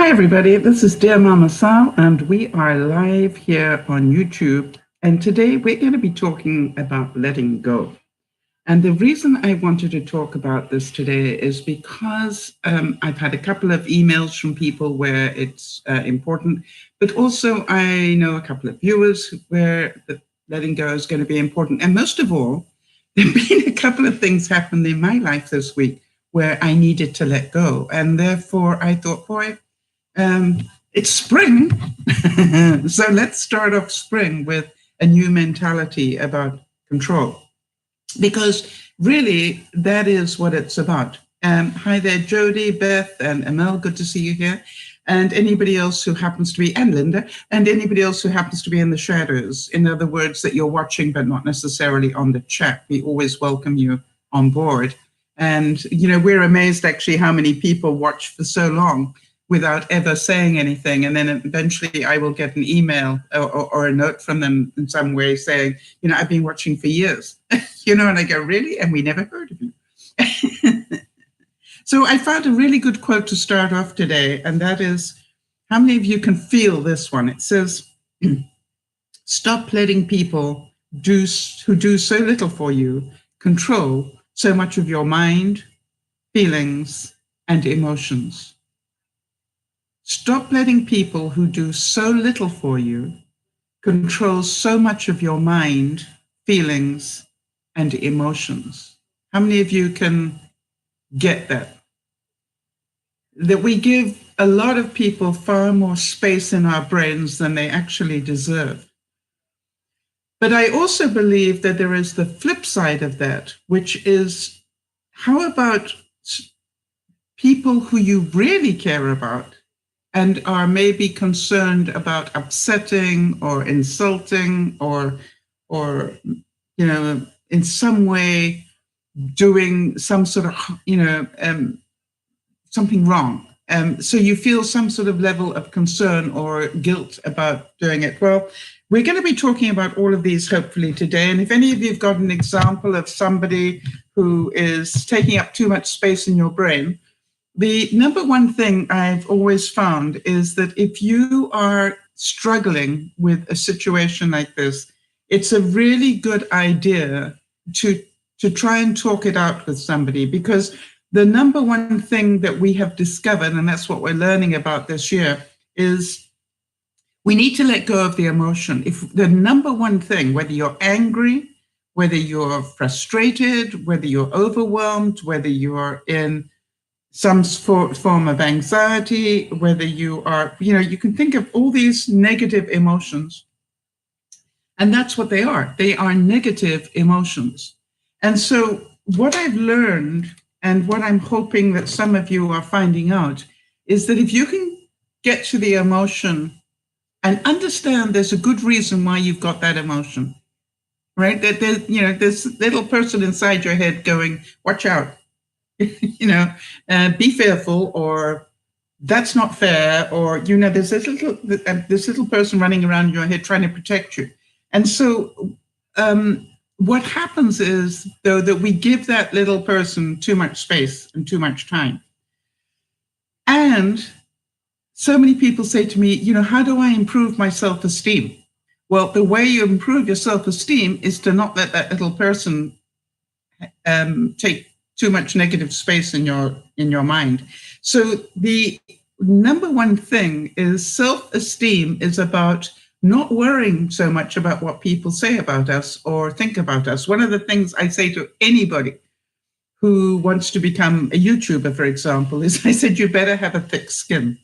Hi everybody, this is DearMamaSal and we are live here on YouTube, and today we're going to be talking about letting go. And the reason I wanted to talk about this today is because I've had a couple of emails from people where it's important, but also I know a couple of viewers where the letting go is going to be important. And most of all, there have been a couple of things happened in my life this week where I needed to let go. And therefore I thought, boy, it's spring. So let's start off spring with a new mentality about control, because really that is what it's about. Hi there, Jody, Beth, and Amel. Good to see you here. And anybody else who happens to be, and Linda, and anybody else who happens to be in the shadows. In other words, that you're watching, but not necessarily on the chat. We always welcome you on board. And, you know, we're amazed actually how many people watch for so long without ever saying anything. And then eventually I will get an email or a note from them in some way saying, you know, I've been watching for years, you know, and I go, really? And we never heard of you. So I found a really good quote to start off today. And that is, how many of you can feel this one? It says, stop letting people who do so little for you control so much of your mind, feelings, and emotions. Stop letting people who do so little for you control so much of your mind, feelings, and emotions. How many of you can get that? That we give a lot of people far more space in our brains than they actually deserve. But I also believe that there is the flip side of that, which is, how about people who you really care about and are maybe concerned about upsetting or insulting or you know, in some way doing some sort of, you know, something wrong. So you feel some sort of level of concern or guilt about doing it. Well, we're going to be talking about all of these hopefully today. And if any of you have got an example of somebody who is taking up too much space in your brain, the number one thing I've always found is that if you are struggling with a situation like this, it's a really good idea to try and talk it out with somebody, because the number one thing that we have discovered, and that's what we're learning about this year, is we need to let go of the emotion. If the number one thing, whether you're angry, whether you're frustrated, whether you're overwhelmed, whether you're in some form of anxiety, whether you are, you know, you can think of all these negative emotions, and that's what they are. They are negative emotions. And so what I've learned, and what I'm hoping that some of you are finding out, is that if you can get to the emotion and understand there's a good reason why you've got that emotion, right? That there's, you know, this little person inside your head going, watch out. You know, be fearful, or that's not fair, or, you know, there's this little person running around your head trying to protect you. And so what happens is, though, that we give that little person too much space and too much time. And so many people say to me, you know, how do I improve my self-esteem? Well, the way you improve your self-esteem is to not let that little person take too much negative space in your mind. So the number one thing is, self-esteem is about not worrying so much about what people say about us or think about us. One of the things I say to anybody who wants to become a YouTuber, for example, is I said, you better have a thick skin.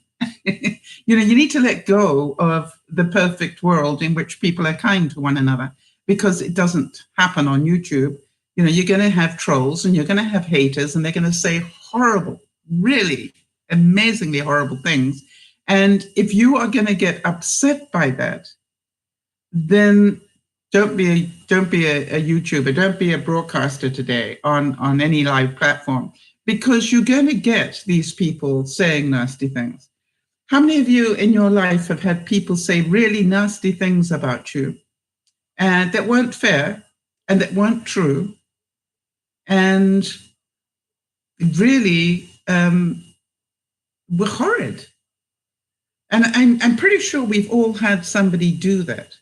You know, you need to let go of the perfect world in which people are kind to one another, because it doesn't happen on YouTube. You know, you're going to have trolls and you're going to have haters, and they're going to say horrible, really amazingly horrible things. And if you are going to get upset by that, then don't be a YouTuber, don't be a broadcaster today on any live platform, because you're going to get these people saying nasty things. How many of you in your life have had people say really nasty things about you and that weren't fair and that weren't true, and really were horrid? And I'm pretty sure we've all had somebody do that.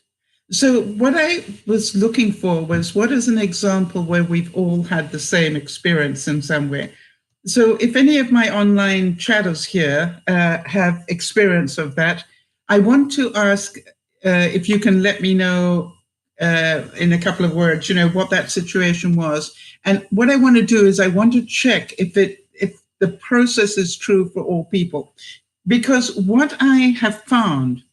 So what I was looking for was, what is an example where we've all had the same experience in some way? So if any of my online chatters here have experience of that, I want to ask if you can let me know in a couple of words, what that situation was. And what I want to do is I want to check if the process is true for all people. Because what I have found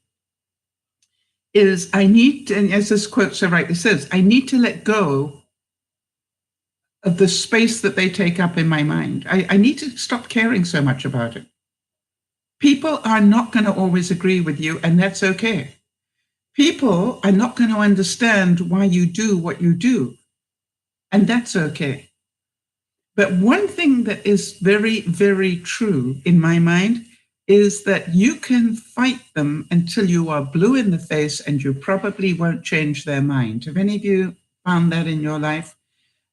is I need to, and as this quote so rightly says, I need to let go of the space that they take up in my mind. I need to stop caring so much about it. People are not going to always agree with you, and that's okay. People are not going to understand why you do what you do, and that's okay. But one thing that is very, very true in my mind is that you can fight them until you are blue in the face and you probably won't change their mind. Have any of you found that in your life?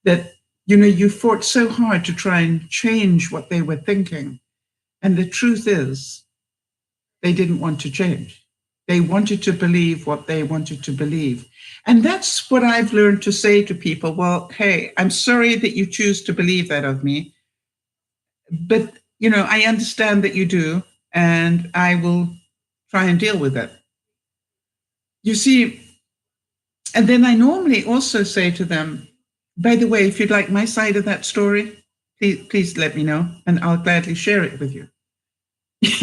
That, you fought so hard to try and change what they were thinking. And the truth is, they didn't want to change. They wanted to believe what they wanted to believe. And that's what I've learned to say to people. Well, hey, I'm sorry that you choose to believe that of me. But, I understand that you do, and I will try and deal with it. You see, and then I normally also say to them, by the way, if you'd like my side of that story, please let me know, and I'll gladly share it with you.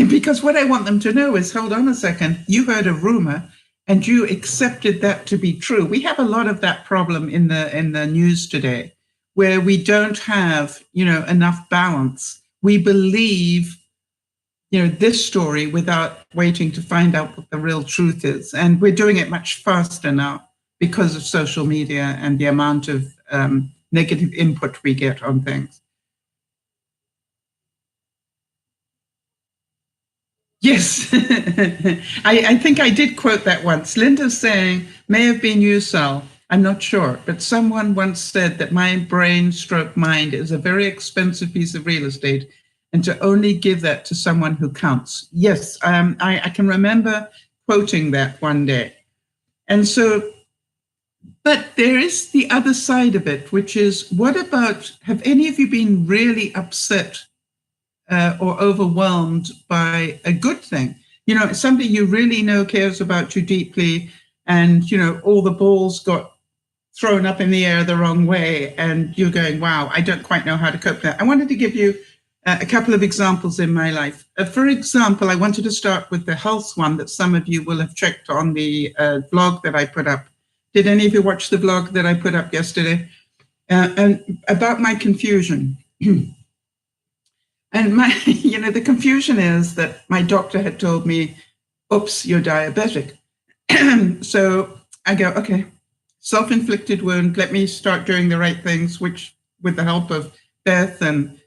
Because what I want them to know is, hold on a second, you heard a rumor and you accepted that to be true. We have a lot of that problem in the news today, where we don't have, enough balance. We believe, this story without waiting to find out what the real truth is. And we're doing it much faster now because of social media and the amount of negative input we get on things. Yes, I think I did quote that once. Linda's saying, may have been you, Sal. I'm not sure, but someone once said that my brain stroke mind is a very expensive piece of real estate, and to only give that to someone who counts. Yes, I can remember quoting that one day. And so, but there is the other side of it, which is, what about, have any of you been really upset or overwhelmed by a good thing? Somebody you really know cares about you deeply, and, all the balls got thrown up in the air the wrong way, and you're going, wow, I don't quite know how to cope with that. I wanted to give you a couple of examples in my life. For example, I wanted to start with the health one that some of you will have checked on the vlog that I put up. Did any of you watch the vlog that I put up yesterday? And about my confusion. And my, the confusion is that my doctor had told me, oops, you're diabetic. So I go, okay, self-inflicted wound, let me start doing the right things, which with the help of Beth and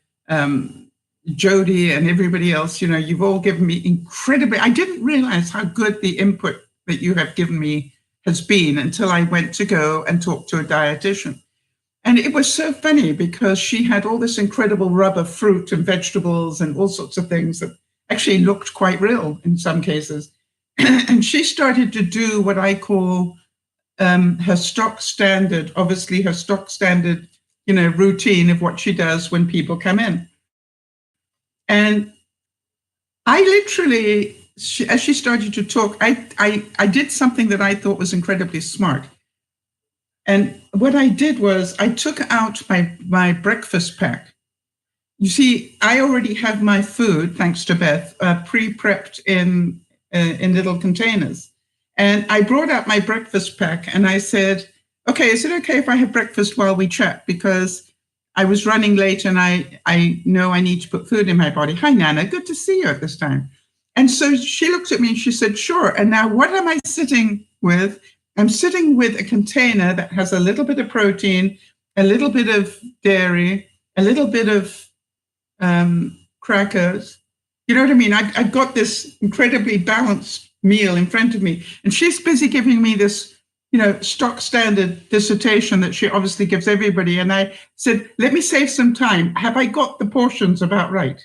Jody and everybody else, you've all given me incredibly, I didn't realize how good the input that you have given me has been until I went to go and talk to a dietitian. And it was so funny because she had all this incredible rub of fruit and vegetables and all sorts of things that actually looked quite real in some cases. And she started to do what I call her stock standard, obviously her stock standard, routine of what she does when people come in. And I literally, as she started to talk, I did something that I thought was incredibly smart. And what I did was I took out my breakfast pack. You see, I already have my food, thanks to Beth, pre-prepped in little containers. And I brought out my breakfast pack and I said, okay, is it okay if I have breakfast while we chat? Because I was running late and I know I need to put food in my body. Hi, Nana, good to see you at this time. And so she looked at me and she said, sure. And now what am I sitting with? I'm sitting with a container that has a little bit of protein, a little bit of dairy, a little bit of crackers. You know what I mean? I've got this incredibly balanced meal in front of me. And she's busy giving me this, stock standard dissertation that she obviously gives everybody. And I said, let me save some time. Have I got the portions about right?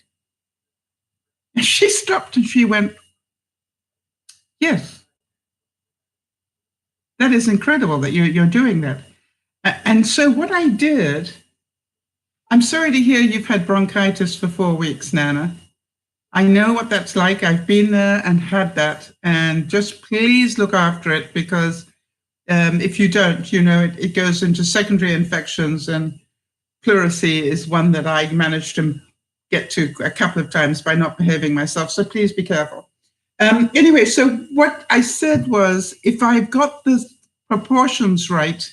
And she stopped and she went, Yes, that is incredible that you're doing that. And so what I did, I'm sorry to hear you've had bronchitis for 4 weeks, Nana. I know what that's like. I've been there and had that. And just please look after it, because if you don't, it goes into secondary infections, and pleurisy is one that I managed to get to a couple of times by not behaving myself. So please be careful. Anyway, so what I said was, if I've got the proportions right,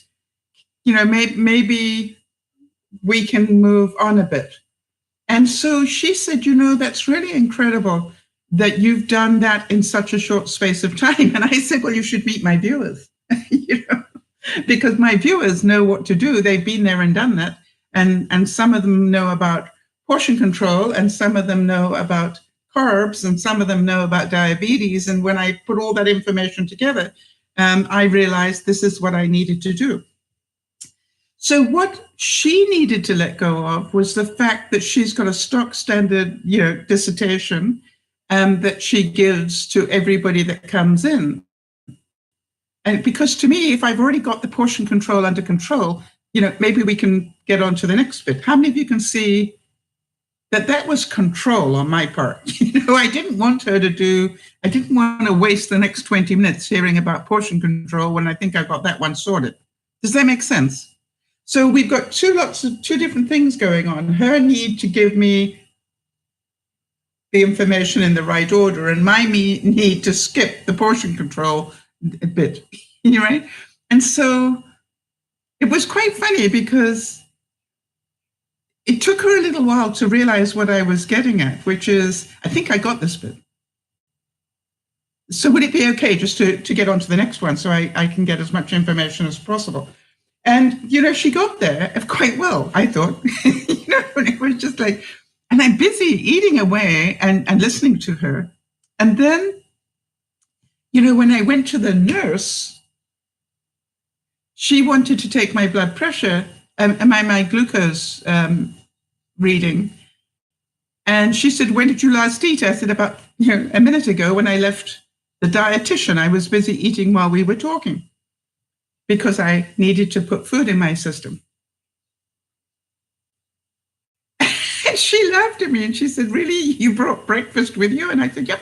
maybe we can move on a bit. And so she said, that's really incredible that you've done that in such a short space of time. And I said, well, you should meet my viewers, because my viewers know what to do. They've been there and done that. And some of them know about portion control, and some of them know about carbs, and some of them know about diabetes. And when I put all that information together, I realized this is what I needed to do. So what she needed to let go of was the fact that she's got a stock standard, dissertation that she gives to everybody that comes in. And because to me, if I've already got the portion control under control, maybe we can get on to the next bit. How many of you can see that was control on my part? I didn't want to waste the next 20 minutes hearing about portion control when I think I've got that one sorted. Does that make sense? So we've got two different things going on. Her need to give me the information in the right order, and my need to skip the portion control a bit, right? And so it was quite funny, because it took her a little while to realize what I was getting at, which is, I think I got this bit. So would it be okay just to get on to the next one, so I can get as much information as possible? And, she got there quite well, I thought. And it was just like, and I'm busy eating away and listening to her. And then, when I went to the nurse, she wanted to take my blood pressure and my glucose reading. And she said, when did you last eat? I said, about a minute ago, when I left the dietitian. I was busy eating while we were talking, because I needed to put food in my system. And she laughed at me and she said, really, you brought breakfast with you? And I said, yep.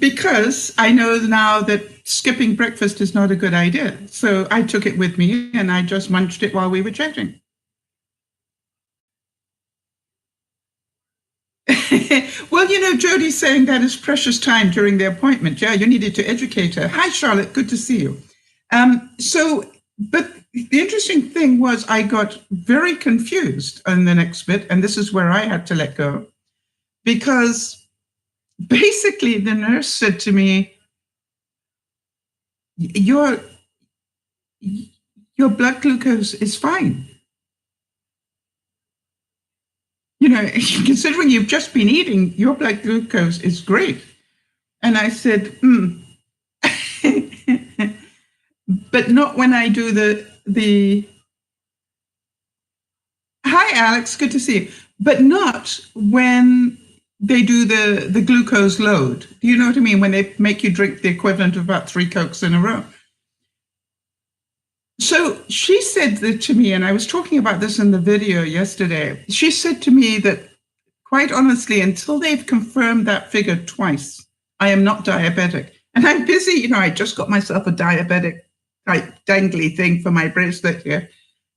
Because I know now that skipping breakfast is not a good idea. So I took it with me and I just munched it while we were chatting. Well, Jodie's saying that is precious time during the appointment. Yeah, you needed to educate her. Hi, Charlotte. Good to see you. But the interesting thing was, I got very confused on the next bit, and this is where I had to let go, because basically the nurse said to me, your blood glucose is fine. Considering you've just been eating, your blood glucose is great. And I said, but not when I do the hi, Alex, good to see you. But not when they do the glucose load. Do you know what I mean? When they make you drink the equivalent of about 3 Cokes in a row. So she said that to me, and I was talking about this in the video yesterday. She said to me that, quite honestly, until they've confirmed that figure twice, I am not diabetic. And I'm busy, I just got myself a diabetic type dangly thing for my bracelet here.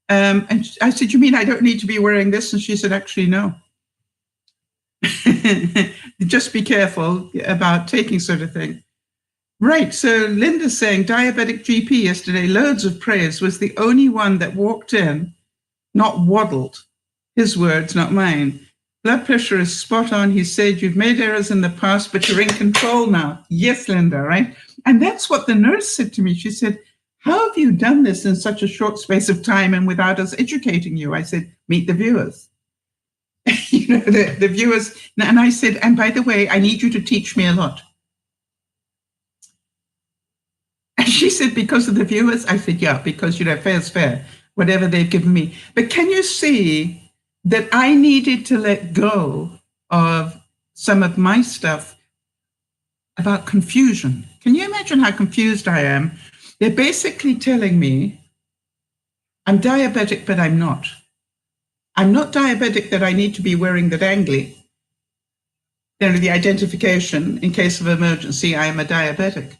And I said, you mean I don't need to be wearing this? And she said, actually, no. Just be careful about taking sort of thing. Right, so Linda's saying, diabetic GP yesterday, loads of praise, was the only one that walked in, not waddled. His words, not mine. Blood pressure is spot on. He said, you've made errors in the past, but you're in control now. Yes, Linda, right? And that's what the nurse said to me. She said, how have you done this in such a short space of time and without us educating you? I said, meet the viewers. The viewers. And I said, and by the way, I need you to teach me a lot. And she said, because of the viewers? I said, yeah, because, fair's fair, whatever they've given me. But can you see that I needed to let go of some of my stuff about confusion. Can you imagine how confused I am? They're basically telling me I'm diabetic, but I'm not. I'm not diabetic that I need to be wearing the dangly. The identification in case of emergency, I am a diabetic.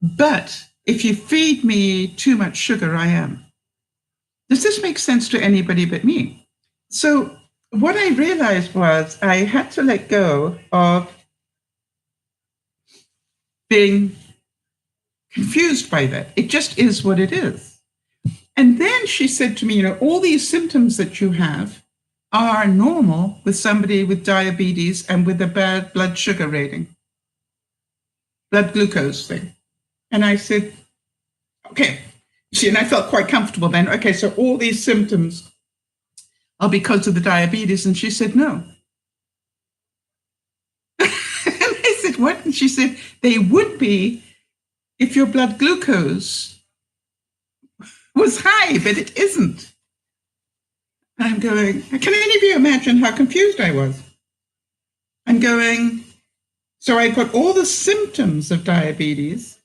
But if you feed me too much sugar, I am. Does this make sense to anybody but me? So what I realized was I had to let go of being confused by that. It just is what it is. And then she said to me, all these symptoms that you have are normal with somebody with diabetes and with a bad blood sugar rating, blood glucose thing. And I said, okay. And I felt quite comfortable then. Okay, so all these symptoms are because of the diabetes. And she said, no. And I said, what? And she said, they would be if your blood glucose was high, but it isn't. And I'm going, can any of you imagine how confused I was? I'm going, so I've got all the symptoms of diabetes,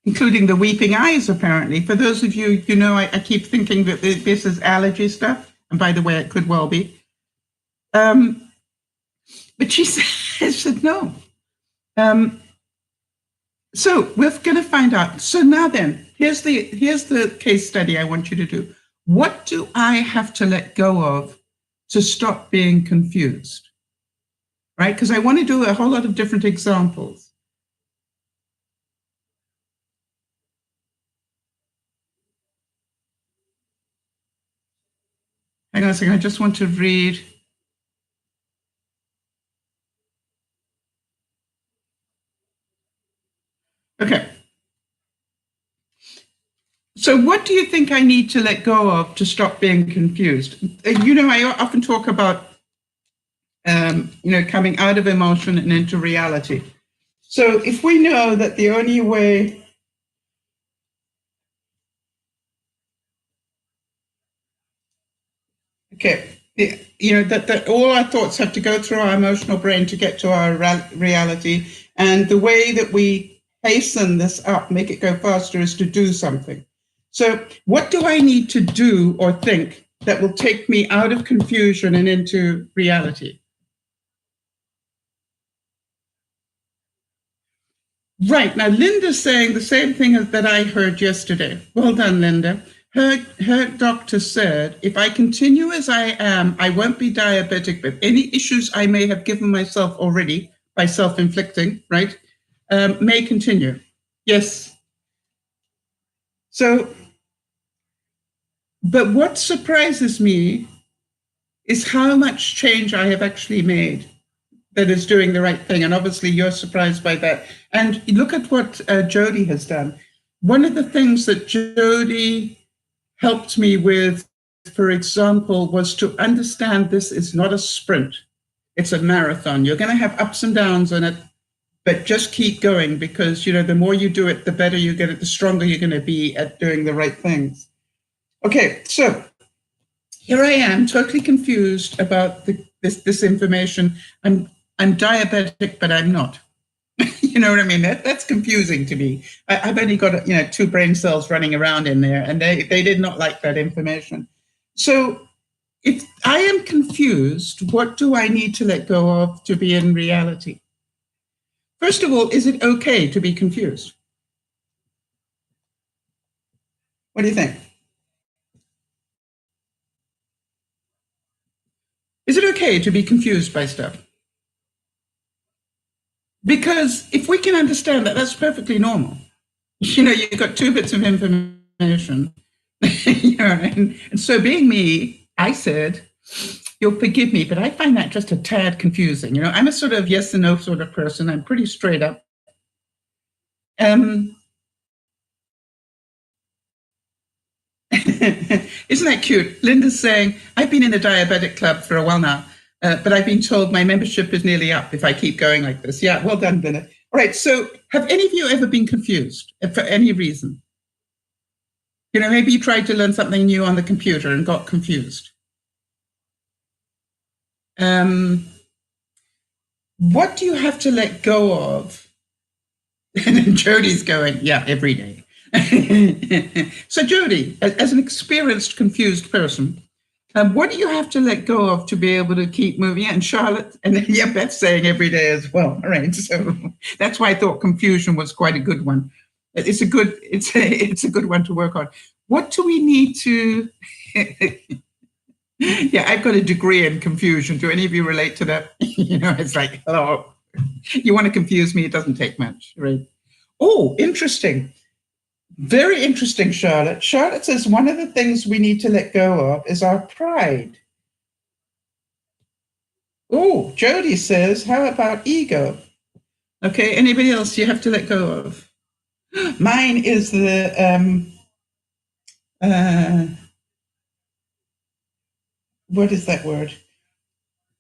including the weeping eyes, apparently. For those of you, I keep thinking that this is allergy stuff. And by the way, it could well be. But she said no. So we're going to find out. So now then, here's the case study I want you to do. What do I have to let go of to stop being confused? Right? Because I want to do a whole lot of different examples. Hang on a second. I just want to read. Okay. So what do you think I need to let go of to stop being confused? I often talk about, coming out of emotion and into reality. So if we know that the only way that all our thoughts have to go through our emotional brain to get to our reality, and the way that we hasten this up, make it go faster, is to do something. So what do I need to do or think that will take me out of confusion and into reality? Right. Now, Linda's saying the same thing that I heard yesterday. Well done, Linda. Her doctor said, if I continue as I am, I won't be diabetic, but any issues I may have given myself already by self-inflicting, right, may continue. Yes. So, but what surprises me is how much change I have actually made that is doing the right thing. And obviously you're surprised by that. And look at what Jody has done. One of the things that Jody helped me with, for example, was to understand this is not a sprint. It's a marathon. You're going to have ups and downs in it, but just keep going, because, the more you do it, the better you get it, the stronger you're going to be at doing the right things. Okay, so here I am, totally confused about this information. I'm diabetic, but I'm not. You know what I mean? That's confusing to me. I've only got 2 brain cells running around in there, and they did not like that information. So if I am confused, what do I need to let go of to be in reality? First of all, is it okay to be confused? What do you think? Is it okay to be confused by stuff? Because if we can understand that, that's perfectly normal. You've got 2 bits of information, and so being me, I said, you'll forgive me, but I find that just a tad confusing. I'm a sort of yes and no sort of person. I'm pretty straight up. Isn't that cute? Linda's saying, I've been in the diabetic club for a while now, but I've been told my membership is nearly up if I keep going like this. Yeah, well done, Linda. All right, so have any of you ever been confused for any reason? Maybe you tried to learn something new on the computer and got confused. what do you have to let go of? And then Jodi's going, yeah, every day. So Jodi, as an experienced, confused person, what do you have to let go of to be able to keep moving? And Charlotte, and yeah, Beth's saying every day as well. All right, so that's why I thought confusion was quite a good one. It's a good one to work on. What do we need to? Yeah, I've got a degree in confusion. Do any of you relate to that? It's like, oh, you want to confuse me? It doesn't take much, right? Oh, interesting. Very interesting, Charlotte. Charlotte says one of the things we need to let go of is our pride. Oh, Jodi says, how about ego? Okay, anybody else you have to let go of? Mine is the, what is that word?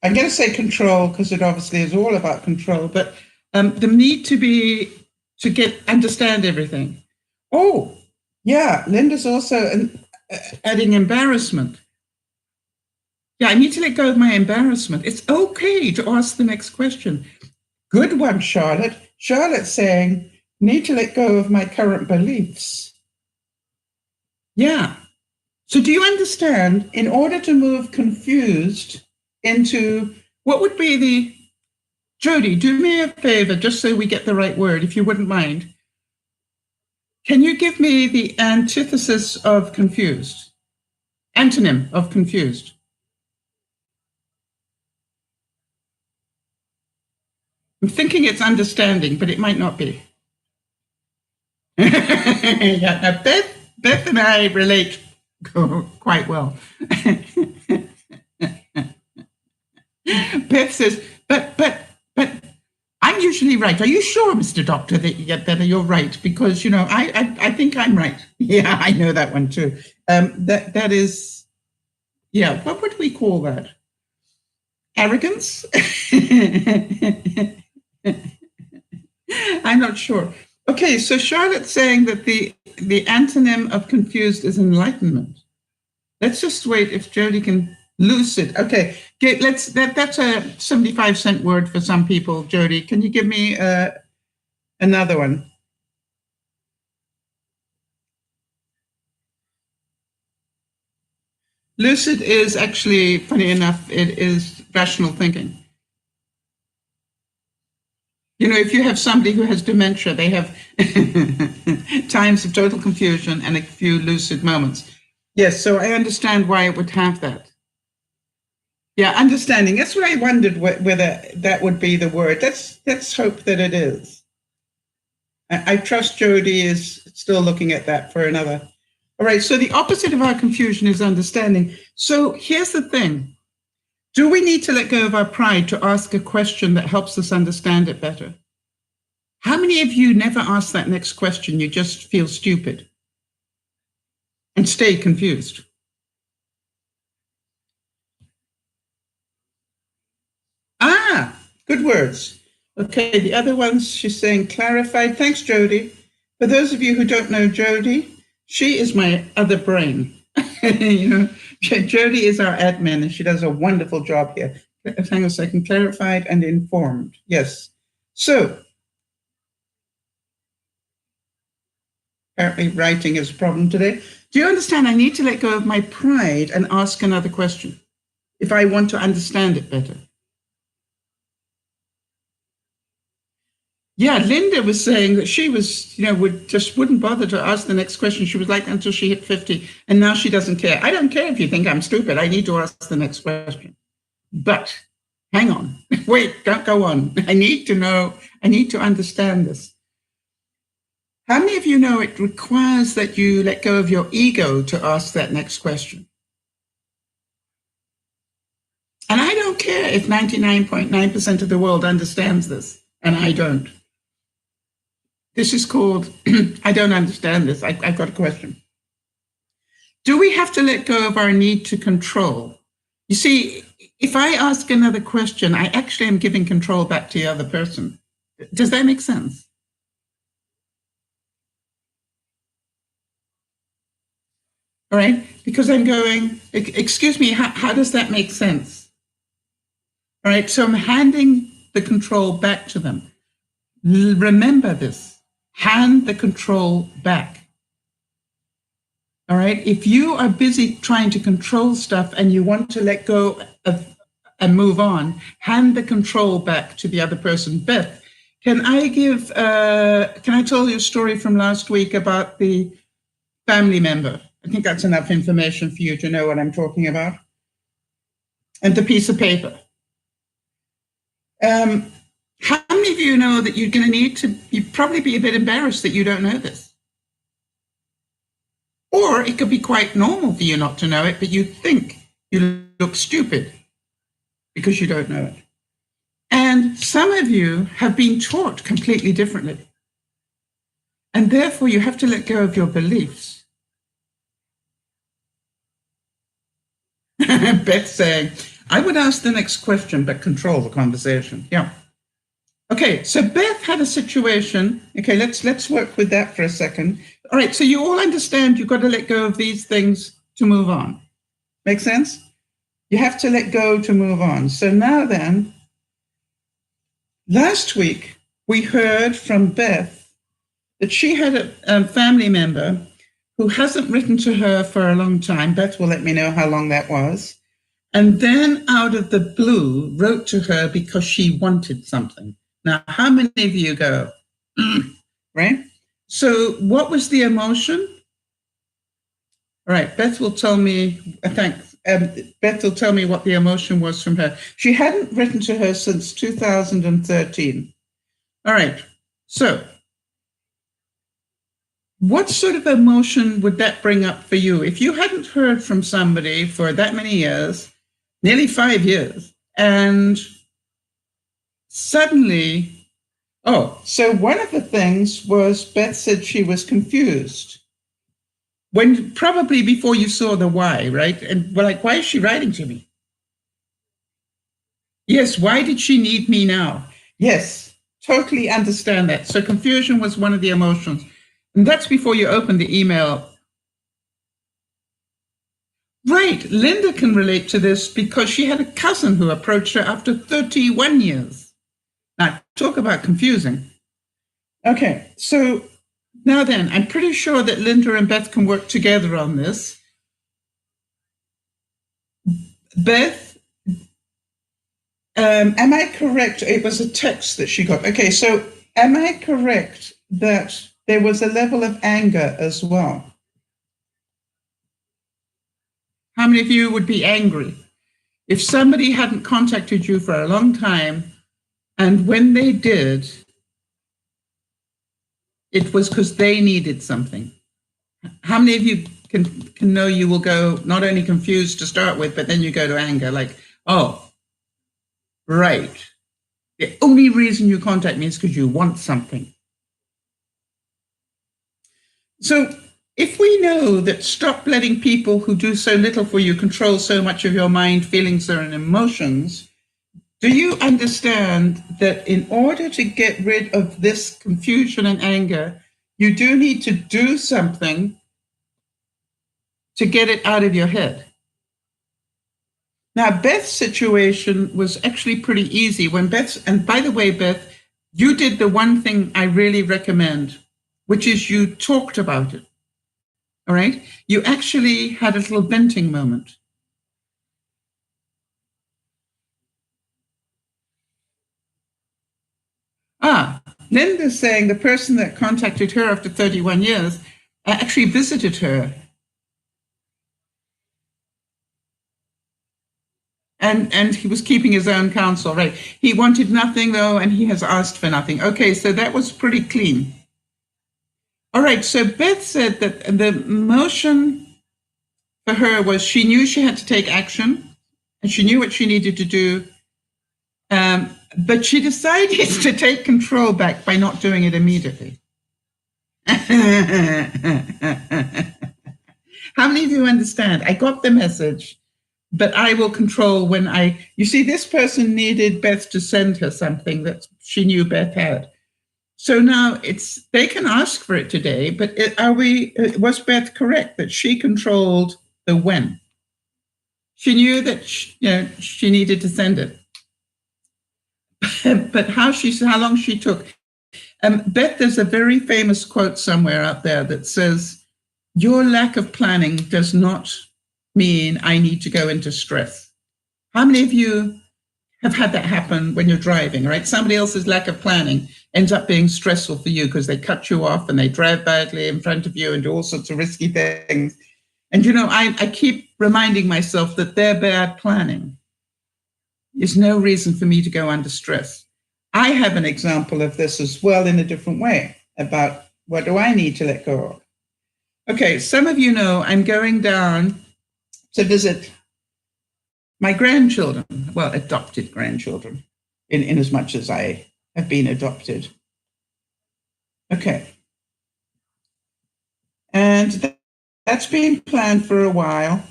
I'm going to say control because it obviously is all about control, but the need to understand everything. Oh, yeah, Linda's also adding embarrassment. Yeah, I need to let go of my embarrassment. It's okay to ask the next question. Good one, Charlotte. Charlotte's saying, need to let go of my current beliefs. Yeah. So do you understand, in order to move confused into what would be the, Jodi, do me a favor, just so we get the right word, if you wouldn't mind. Can you give me the antithesis of confused? Antonym of confused. I'm thinking it's understanding, but it might not be. Yeah, now Beth and I relate quite well. Beth says, but I'm usually right. Are you sure, Mr. Doctor, that you're right? Because, I think I'm right. Yeah, I know that one too. That is, yeah, what would we call that? Arrogance? I'm not sure. Okay, so Charlotte's saying that the antonym of confused is enlightenment. Let's just wait if Jodi can lucid. Okay, that's a 75-cent word for some people. Jodi, can you give me another one? Lucid is actually, funny enough, it is rational thinking. If you have somebody who has dementia, they have times of total confusion and a few lucid moments. Yes, so I understand why it would have that. Yeah, understanding. That's what I wondered whether that would be the word. Let's hope that it is. I trust Jodi is still looking at that for another. All right, so the opposite of our confusion is understanding. So here's the thing. Do we need to let go of our pride to ask a question that helps us understand it better? How many of you never ask that next question? You just feel stupid and stay confused. Good words. Okay, the other ones, she's saying clarified. Thanks, Jodi. For those of you who don't know Jodi, she is my other brain. Jodi is our admin and she does a wonderful job here. Hang on a second, clarified and informed. Yes. So, apparently writing is a problem today. Do you understand? I need to let go of my pride and ask another question if I want to understand it better. Yeah, Linda was saying that she was, wouldn't bother to ask the next question. She was like until she hit 50, and now she doesn't care. I don't care if you think I'm stupid. I need to ask the next question. But hang on, wait, don't go on. I need to know, I need to understand this. How many of you know it requires that you let go of your ego to ask that next question? And I don't care if 99.9% of the world understands this, and I don't. This is called, I don't understand this. I've got a question. Do we have to let go of our need to control? You see, if I ask another question, I actually am giving control back to the other person. Does that make sense? All right, because I'm going, excuse me, how does that make sense? All right, so I'm handing the control back to them. Remember this, hand the control back. All right, if you are busy trying to control stuff and you want to let go of and move on, hand the control back to the other person. Beth, can I tell you a story from last week about the family member? I think that's enough information for you to know what I'm talking about. And the piece of paper. How many of you know that you're going to need to, you'd probably be a bit embarrassed that you don't know this? Or it could be quite normal for you not to know it, but you think you look stupid because you don't know it. And some of you have been taught completely differently. And therefore you have to let go of your beliefs. Beth saying, I would ask the next question, but control the conversation. Yeah. Okay, so Beth had a situation. Okay, let's work with that for a second. All right, so you all understand you've got to let go of these things to move on. Make sense? You have to let go to move on. So now then, last week we heard from Beth that she had a family member who hasn't written to her for a long time. Beth will let me know how long that was. And then out of the blue wrote to her because she wanted something. Now, how many of you go, right? So what was the emotion? All right, Beth will tell me, thanks. Beth will tell me what the emotion was from her. She hadn't written to her since 2013. All right, so what sort of emotion would that bring up for you? If you hadn't heard from somebody for that many years, nearly 5 years, and suddenly, so one of the things was Beth said she was confused. When probably before you saw the why, right? And like, why is she writing to me? Yes, why did she need me now? Yes, totally understand that. So confusion was one of the emotions. And that's before you open the email. Right, Linda can relate to this because she had a cousin who approached her after 31 years. Now, talk about confusing. Okay, so now then, I'm pretty sure that Linda and Beth can work together on this. Beth, am I correct? It was a text that she got. Okay, so am I correct that there was a level of anger as well? How many of you would be angry if somebody hadn't contacted you for a long time, and when they did, it was because they needed something? How many of you can know you will go not only confused to start with, but then you go to anger, like, oh, right. The only reason you contact me is because you want something. So if we know that stop letting people who do so little for you control so much of your mind, feelings, and emotions, do you understand that in order to get rid of this confusion and anger, you do need to do something to get it out of your head? Now, Beth's situation was actually pretty easy. When Beth's, and by the way, Beth, you did the one thing I really recommend, which is you talked about it. All right? You actually had a little venting moment. Linda's saying the person that contacted her after 31 years actually visited her. And he was keeping his own counsel, right? He wanted nothing, though, and he has asked for nothing. Okay, so that was pretty clean. All right, so Beth said that the emotion for her was she knew she had to take action, and she knew what she needed to do, but she decided to take control back by not doing it immediately. How many of you understand? I got the message, but I will control when you see, this person needed Beth to send her something that she knew Beth had. So now they can ask for it today, but was Beth correct that she controlled the when? She knew that she needed to send it. but how long she took. Beth, there's a very famous quote somewhere out there that says, your lack of planning does not mean I need to go into stress. How many of you have had that happen when you're driving, right? Somebody else's lack of planning ends up being stressful for you because they cut you off and they drive badly in front of you and do all sorts of risky things. And, you know, I keep reminding myself that their bad planning is no reason for me to go under stress. I have an example of this as well in a different way about what do I need to let go of. Okay, some of you know I'm going down to visit my grandchildren, well, adopted grandchildren, in as much as I have been adopted. Okay. And that's been planned for a while.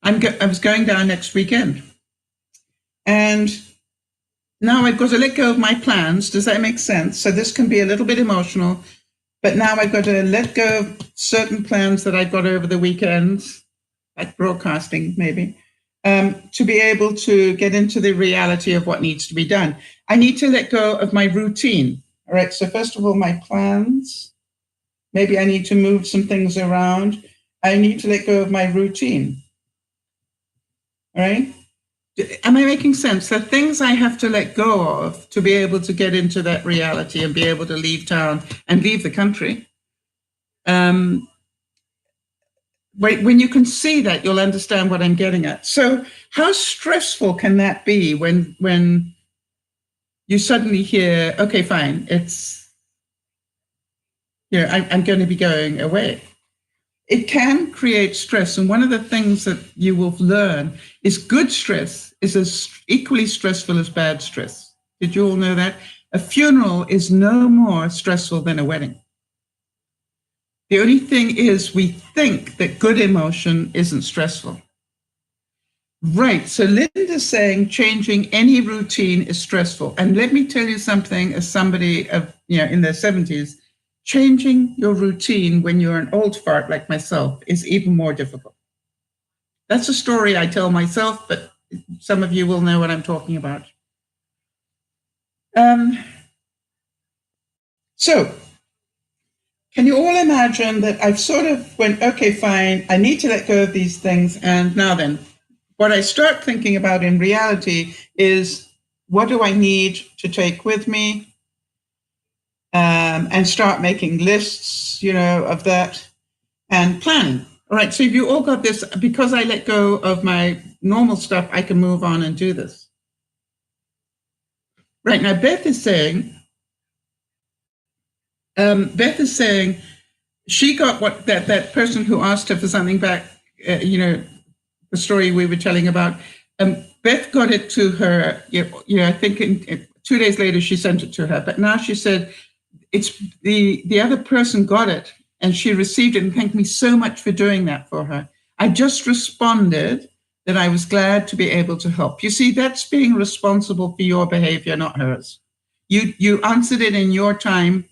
I was going down next weekend. And now I've got to let go of my plans. Does that make sense? So this can be a little bit emotional, but now I've got to let go of certain plans that I've got over the weekend, like broadcasting maybe, to be able to get into the reality of what needs to be done. I need to let go of my routine. All right, so first of all, my plans. Maybe I need to move some things around. I need to let go of my routine. All right? Am I making sense? The things I have to let go of to be able to get into that reality and be able to leave town and leave the country. When you can see that, you'll understand what I'm getting at. So how stressful can that be when you suddenly hear, okay, fine, it's, you know, I'm going to be going away. It can create stress. And one of the things that you will learn is good stress is as equally stressful as bad stress. Did you all know that? A funeral is no more stressful than a wedding. The only thing is we think that good emotion isn't stressful. Right, so Linda's saying changing any routine is stressful. And let me tell you something, as somebody of, you know, in their 70s, changing your routine when you're an old fart like myself is even more difficult. That's a story I tell myself, but some of you will know what I'm talking about. So, can you all imagine that I've sort of went, okay, fine, I need to let go of these things. And now then, what I start thinking about in reality is, what do I need to take with me? And start making lists, you know, of that and planning. All right, so if you all got this, because I let go of my normal stuff, I can move on and do this. Right, now Beth is saying she got what that person who asked her for something back, you know, the story we were telling about, Beth got it to her, you know, I think 2 days later she sent it to her, but now she said, it's the other person got it and she received it and thanked me so much for doing that for her. I just responded that I was glad to be able to help. You see, that's being responsible for your behavior, not hers. You answered it in your time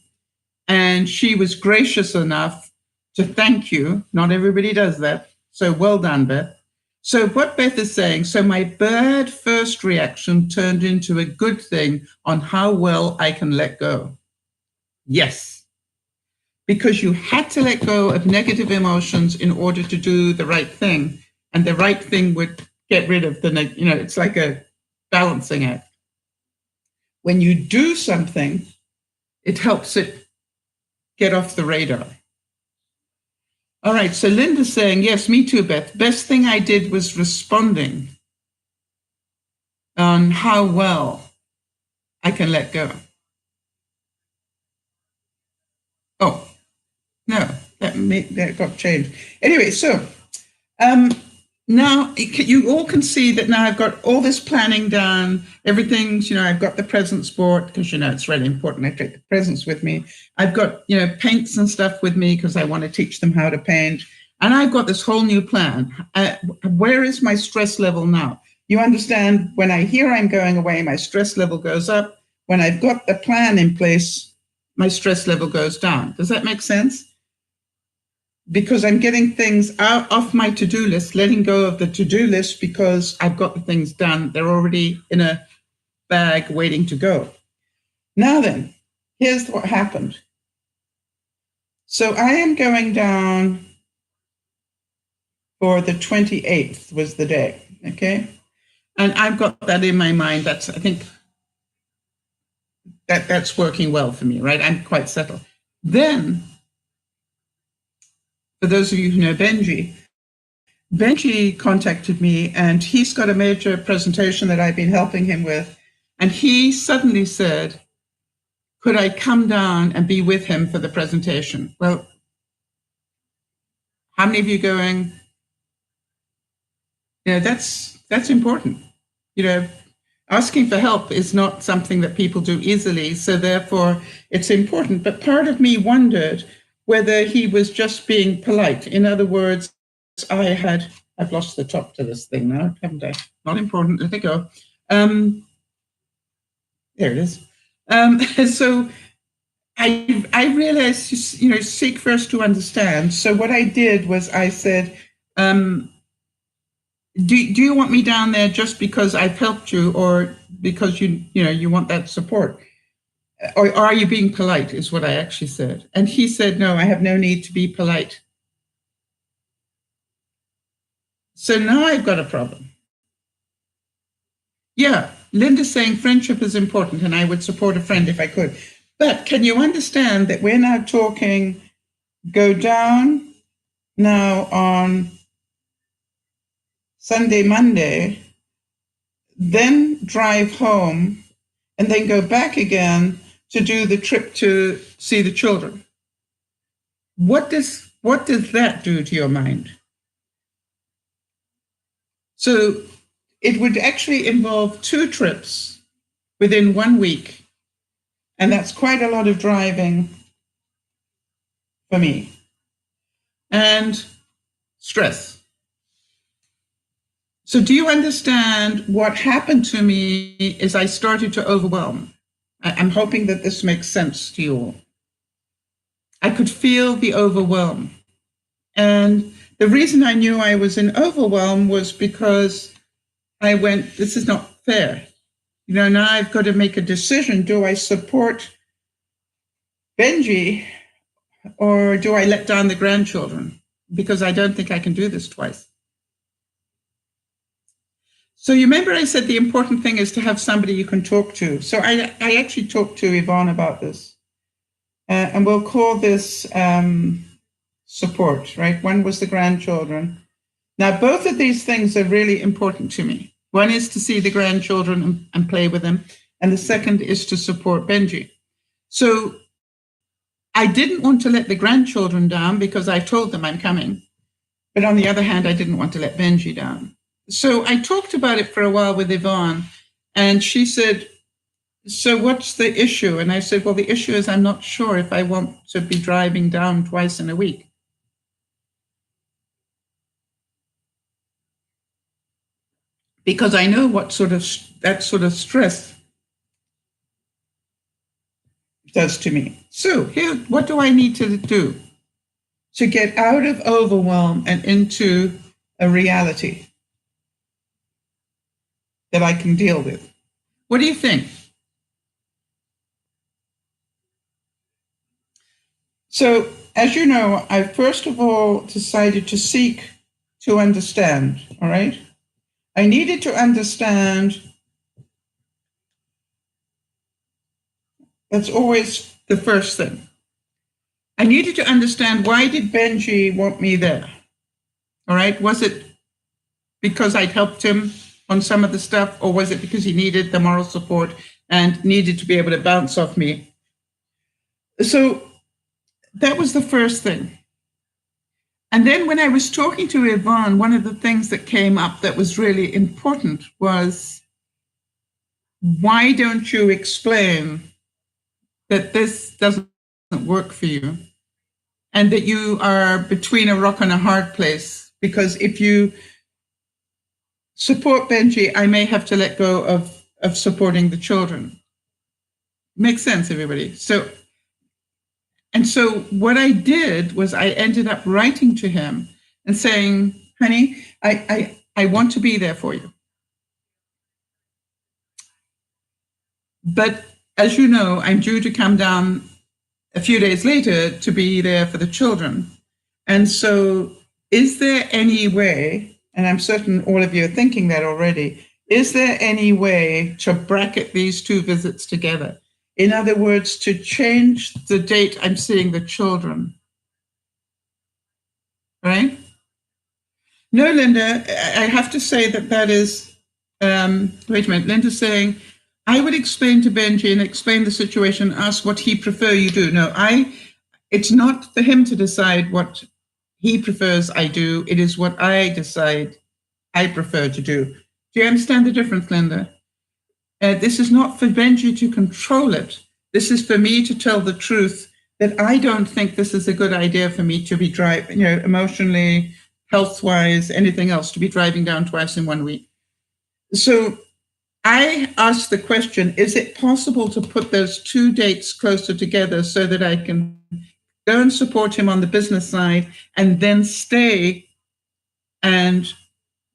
and she was gracious enough to thank you. Not everybody does that. So well done, Beth. So what Beth is saying, so my bad first reaction turned into a good thing on how well I can let go. Yes, because you had to let go of negative emotions in order to do the right thing. And the right thing would get rid of the, you know, it's like a balancing act. When you do something, it helps it get off the radar. All right, so Linda's saying, yes, me too, Beth. Best thing I did was responding on how well I can let go. Oh, no, that got changed. Anyway, so now you all can see that now I've got all this planning done. Everything's, you know, I've got the presents bought because, you know, it's really important I take the presents with me. I've got, you know, paints and stuff with me because I want to teach them how to paint. And I've got this whole new plan. Where is my stress level now? You understand, when I hear I'm going away, my stress level goes up. When I've got the plan in place, my stress level goes down. Does that make sense? Because I'm getting things out off my to-do list, letting go of the to-do list because I've got the things done. They're already in a bag waiting to go. Now then, here's what happened. So I am going down for the 28th was the day, okay? And I've got that in my mind. I think that's working well for me, right? I'm quite settled. Then, for those of you who know Benji contacted me, and he's got a major presentation that I've been helping him with. And he suddenly said, could I come down and be with him for the presentation? Well, how many of you going? That's important. Asking for help is not something that people do easily. So therefore, it's important. But part of me wondered whether he was just being polite. In other words, I've lost the top to this thing now, haven't I? Not important. Let it go. There it is. So I realized, seek first to understand. So what I did was I said, do you want me down there just because I've helped you, or because you want that support? Or are you being polite, is what I actually said. And he said, no, I have no need to be polite. So now I've got a problem. Yeah, Linda's saying friendship is important and I would support a friend if I could. But can you understand that we're now talking, go down now on Sunday, Monday, then drive home, and then go back again to do the trip to see the children? What does that do to your mind? So it would actually involve 2 trips within 1 week. And that's quite a lot of driving for me. And stress. So do you understand what happened to me is I started to overwhelm? I'm hoping that this makes sense to you all. I could feel the overwhelm. And the reason I knew I was in overwhelm was because I went, this is not fair. Now I've got to make a decision. Do I support Benji or do I let down the grandchildren? Because I don't think I can do this twice. So you remember I said the important thing is to have somebody you can talk to. So I actually talked to Yvonne about this. And we'll call this support, right? One was the grandchildren. Now, both of these things are really important to me. One is to see the grandchildren and play with them. And the second is to support Benji. So I didn't want to let the grandchildren down because I told them I'm coming. But on the other hand, I didn't want to let Benji down. So I talked about it for a while with Yvonne, and she said, so what's the issue? And I said, well, the issue is I'm not sure if I want to be driving down twice in a week. Because I know what that sort of stress does to me. So here, what do I need to do to get out of overwhelm and into a reality that I can deal with? What do you think? So, as you know, I first of all decided to seek to understand, all right? I needed to understand. That's always the first thing. I needed to understand, why did Benji want me there? All right, was it because I'd helped him on some of the stuff, or was it because he needed the moral support and needed to be able to bounce off me? So that was the first thing. And then when I was talking to Yvonne, one of the things that came up that was really important was, why don't you explain that this doesn't work for you and that you are between a rock and a hard place? Because if you support Benji, I may have to let go of supporting the children. Makes sense, everybody? So what I did was I ended up writing to him and saying, honey, I want to be there for you. But as you know, I'm due to come down a few days later to be there for the children. And so is there any way, and I'm certain all of you are thinking that already, is there any way to bracket these two visits together? In other words, to change the date I'm seeing the children, right? No, Linda, I have to say that is, wait a minute, Linda's saying, I would explain to Benji and explain the situation, ask what he prefer you do. No, it's not for him to decide what he prefers I do. It is what I decide I prefer to do. Do you understand the difference, Linda? This is not for Benji to control it. This is for me to tell the truth that I don't think this is a good idea for me to be driving, emotionally, health-wise, anything else, to be driving down twice in 1 week. So I asked the question, is it possible to put those two dates closer together so that I can go and support him on the business side and then stay and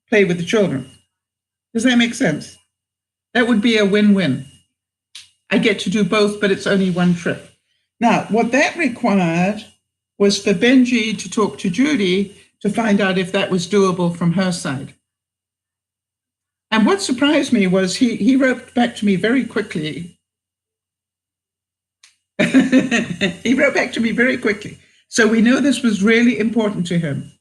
play with the children? Does that make sense? That would be a win-win. I get to do both, but it's only one trip. Now, what that required was for Benji to talk to Judy to find out if that was doable from her side. And what surprised me was he wrote back to me very quickly. He wrote back to me very quickly. So we know this was really important to him.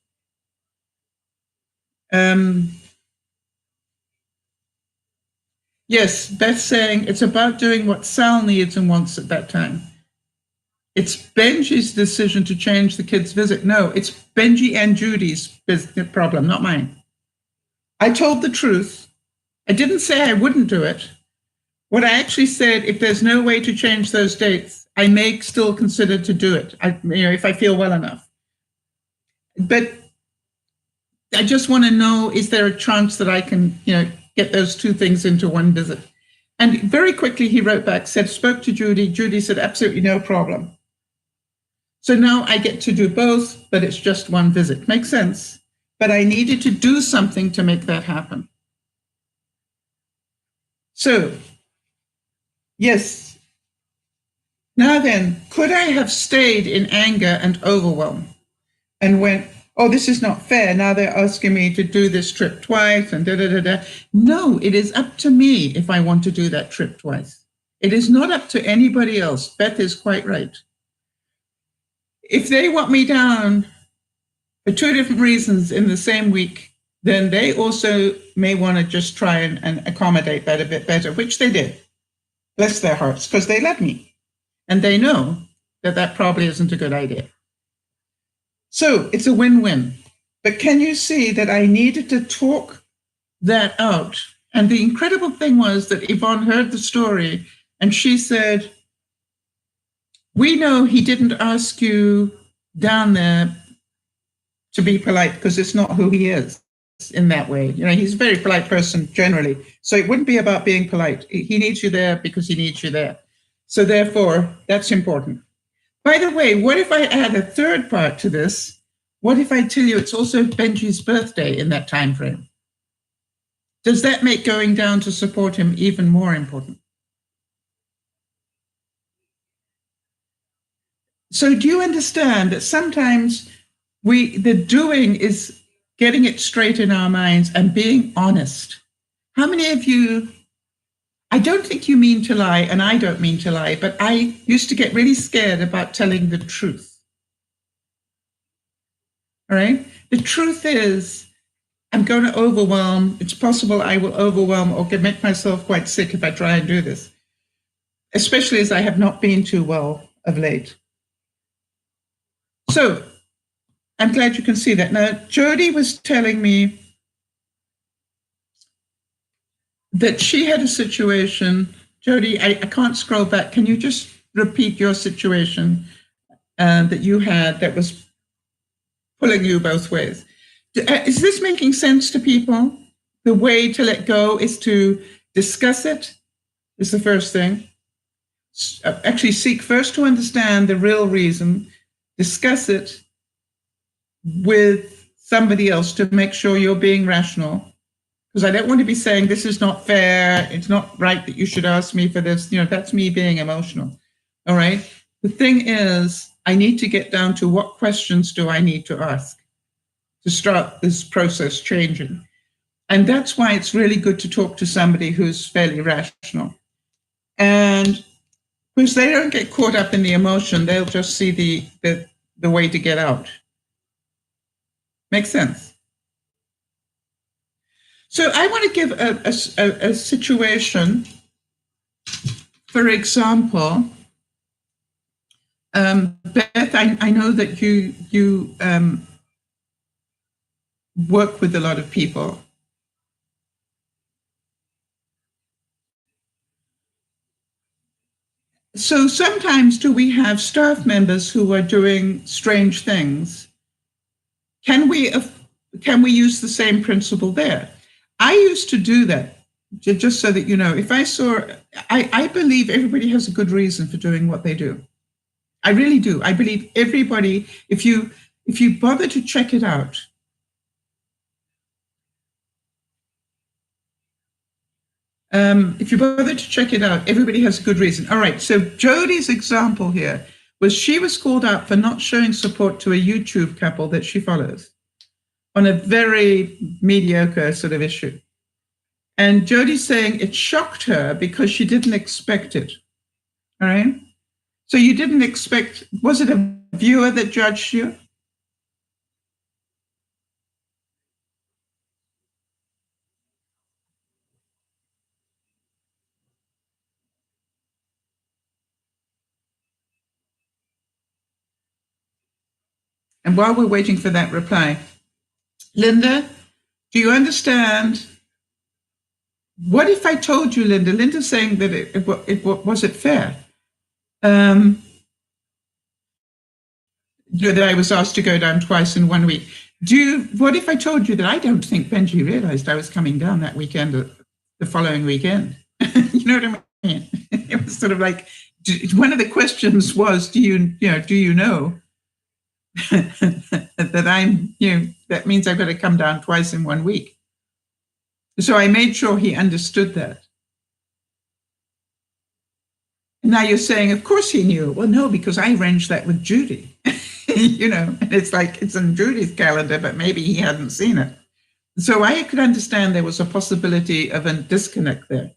Yes, Beth saying it's about doing what Sal needs and wants at that time. It's Benji's decision to change the kids' visit. No, it's Benji and Judy's problem, not mine. I told the truth. I didn't say I wouldn't do it. What I actually said, if there's no way to change those dates, I may still consider to do it, if I feel well enough. But I just want to know, is there a chance that I can, get those two things into one visit? And very quickly he wrote back, spoke to Judy. Judy said, absolutely no problem. So now I get to do both, but it's just one visit. Makes sense? But I needed to do something to make that happen. So, yes. Now then, could I have stayed in anger and overwhelm and went, oh, this is not fair. Now they're asking me to do this trip twice and da-da-da-da. No, it is up to me if I want to do that trip twice. It is not up to anybody else. Beth is quite right. If they want me down for two different reasons in the same week, then they also may want to just try and accommodate that a bit better, which they did. Bless their hearts, because they love me. And they know that that probably isn't a good idea. So it's a win-win. But can you see that I needed to talk that out? And the incredible thing was that Yvonne heard the story and she said, we know he didn't ask you down there to be polite because it's not who he is in that way. He's a very polite person generally. So it wouldn't be about being polite. He needs you there because he needs you there. So therefore, that's important. By the way, what if I add a third part to this? What if I tell you it's also Benji's birthday in that time frame? Does that make going down to support him even more important? So do you understand that sometimes the doing is getting it straight in our minds and being honest? How many of you, I don't think you mean to lie, and I don't mean to lie, but I used to get really scared about telling the truth. All right? The truth is, I'm going to overwhelm. It's possible I will overwhelm or make myself quite sick if I try and do this, especially as I have not been too well of late. So I'm glad you can see that. Now, Jody was telling me that she had a situation. Jody, I can't scroll back. Can you just repeat your situation that you had that was pulling you both ways? Is this making sense to people? The way to let go is to discuss it, is the first thing. Actually, seek first to understand the real reason, discuss it with somebody else to make sure you're being rational. because I don't want to be saying this is not fair. It's not right that you should ask me for this. That's me being emotional. All right. The thing is, I need to get down to what questions do I need to ask to start this process changing. And that's why it's really good to talk to somebody who's fairly rational. And because they don't get caught up in the emotion, they'll just see the way to get out. Makes sense? So I want to give a situation. For example, Beth, I know that you work with a lot of people. So sometimes do we have staff members who are doing strange things? Can we use the same principle there? I used to do that, just so that you know. If I saw, I believe everybody has a good reason for doing what they do. I really do. I believe everybody, if you bother to check it out, everybody has a good reason. All right, so Jodie's example here was she was called out for not showing support to a YouTube couple that she follows on a very mediocre sort of issue. And Jodie's saying it shocked her because she didn't expect it. All right? So you didn't expect, was it a viewer that judged you? And while we're waiting for that reply, Linda, do you understand? What if I told you, Linda? Linda's saying that it was it fair? That I was asked to go down twice in 1 week. What if I told you that I don't think Benji realized I was coming down that weekend, the following weekend? You know what I mean? It was sort of like, one of the questions was, do you know that I'm, that means I've got to come down twice in 1 week. So I made sure he understood that. And now you're saying, of course he knew. Well, no, because I arranged that with Judy. And it's like it's on Judy's calendar, but maybe he hadn't seen it. So I could understand there was a possibility of a disconnect there.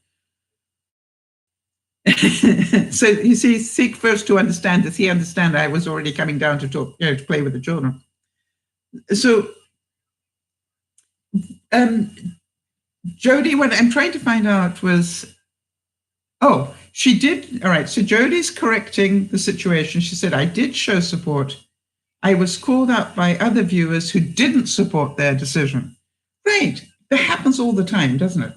So you see, seek first to understand. Does he understand I was already coming down to talk, to play with the children? So, Jody, what I'm trying to find out was, she did. All right. So Jody's correcting the situation. She said, I did show support. I was called out by other viewers who didn't support their decision. Right. That happens all the time, doesn't it?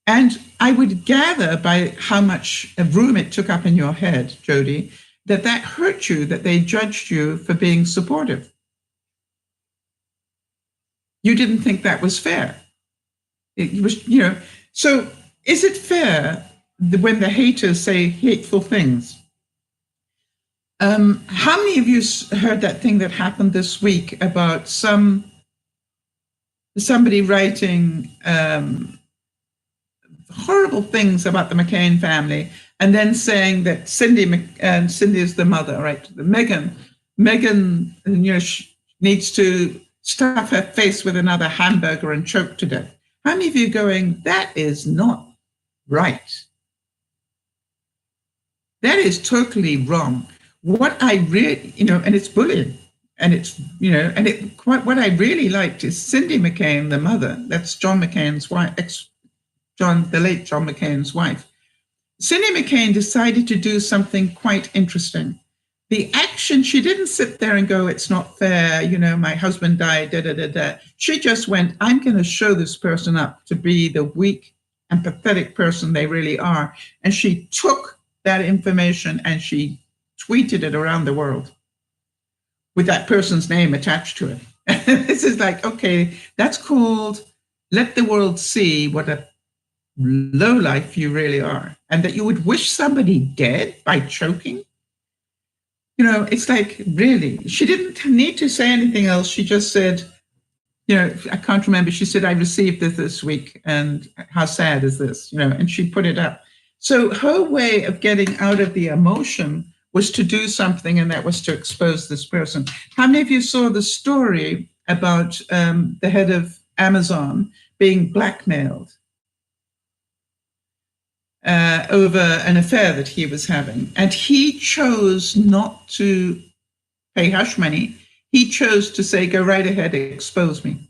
And I would gather by how much room it took up in your head, Jody, that hurt you, that they judged you for being supportive. You didn't think that was fair. It was, so is it fair when the haters say hateful things? How many of you heard that thing that happened this week about somebody writing horrible things about the McCain family, and then saying that Cindy is the mother, right? Megan, needs to stuff her face with another hamburger and choke to death. How many of you going, that is not right? That is totally wrong. What I really, and it's bullying, and it's, what I really liked is Cindy McCain, the mother, that's John McCain's wife, the late John McCain's wife. Cindy McCain decided to do something quite interesting. The action, she didn't sit there and go, it's not fair, my husband died, She just went, I'm going to show this person up to be the weak and pathetic person they really are. And she took that information and she tweeted it around the world with that person's name attached to it. This is like, okay, that's called let the world see what a lowlife you really are, and that you would wish somebody dead by choking. It's like, really, she didn't need to say anything else. She just said, I can't remember. She said, I received this week, and how sad is this? And she put it up. So her way of getting out of the emotion was to do something, and that was to expose this person. How many of you saw the story about the head of Amazon being blackmailed over an affair that he was having? And he chose not to pay hush money. He chose to say, go right ahead, expose me.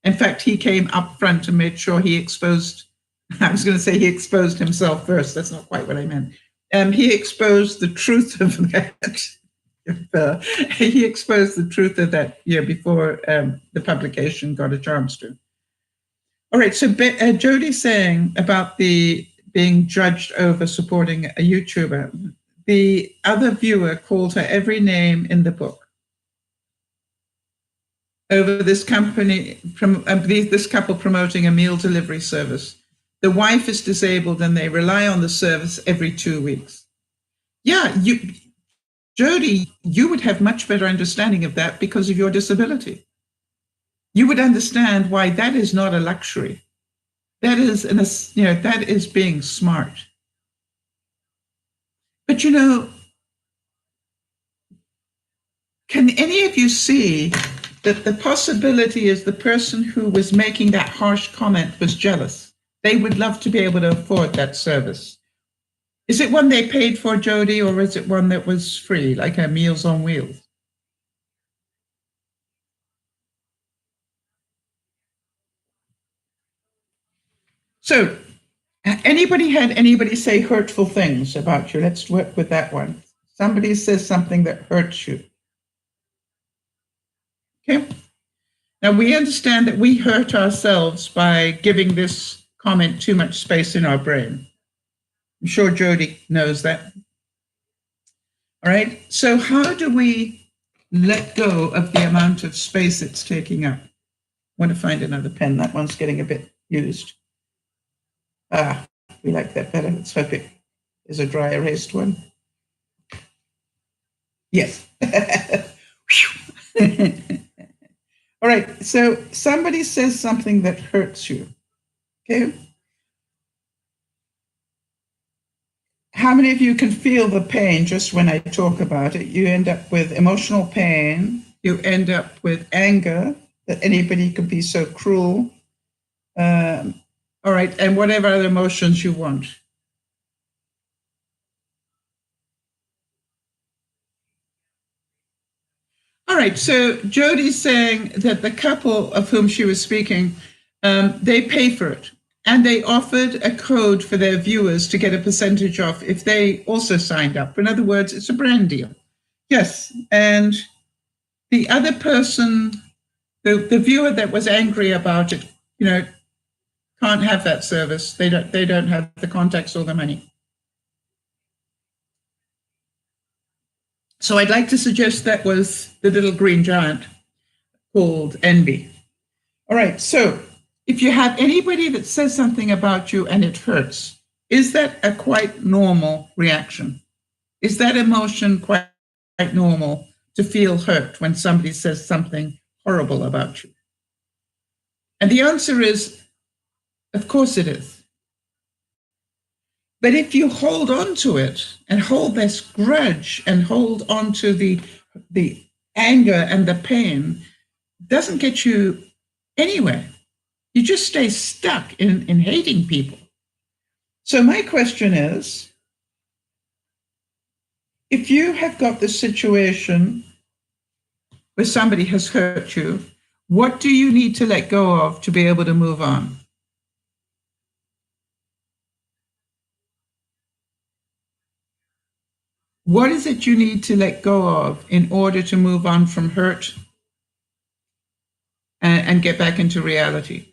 In fact, he came up front and made sure he exposed, I was going to say he exposed himself first. That's not quite what I meant. He exposed the truth of that. He exposed the truth of that before the publication got a chance to. All right, so Jody's saying about the being judged over supporting a YouTuber. The other viewer called her every name in the book over this company, this couple promoting a meal delivery service. The wife is disabled and they rely on the service every 2 weeks. Yeah, Jody, you would have much better understanding of that because of your disability. You would understand why that is not a luxury. That is, that is being smart. But can any of you see that the possibility is the person who was making that harsh comment was jealous? They would love to be able to afford that service. Is it one they paid for, Jody, or is it one that was free, like a Meals on Wheels? So, anybody had anybody say hurtful things about you? Let's work with that one. Somebody says something that hurts you. Okay. Now, we understand that we hurt ourselves by giving this comment too much space in our brain. I'm sure Jody knows that. All right. So how do we let go of the amount of space it's taking up? I want to find another pen. That one's getting a bit used. We like that better. Let's hope it is a dry erased one. Yes. All right. So somebody says something that hurts you. Okay. How many of you can feel the pain just when I talk about it? You end up with emotional pain. You end up with anger that anybody could be so cruel. All right, and whatever other emotions you want. All right, so Jody's saying that the couple of whom she was speaking, they pay for it. And they offered a code for their viewers to get a percentage off if they also signed up. In other words, it's a brand deal. Yes, and the other person, the viewer that was angry about it, can't have that service. They don't have the contacts or the money. So I'd like to suggest that was the little green giant called envy. All right, so if you have anybody that says something about you and it hurts, is that a quite normal reaction? Is that emotion quite normal to feel hurt when somebody says something horrible about you? And the answer is, of course it is. But if you hold on to it and hold this grudge and hold on to the anger and the pain, it doesn't get you anywhere. You just stay stuck in hating people. So my question is, if you have got this situation where somebody has hurt you, what do you need to let go of to be able to move on? What is it you need to let go of in order to move on from hurt and get back into reality?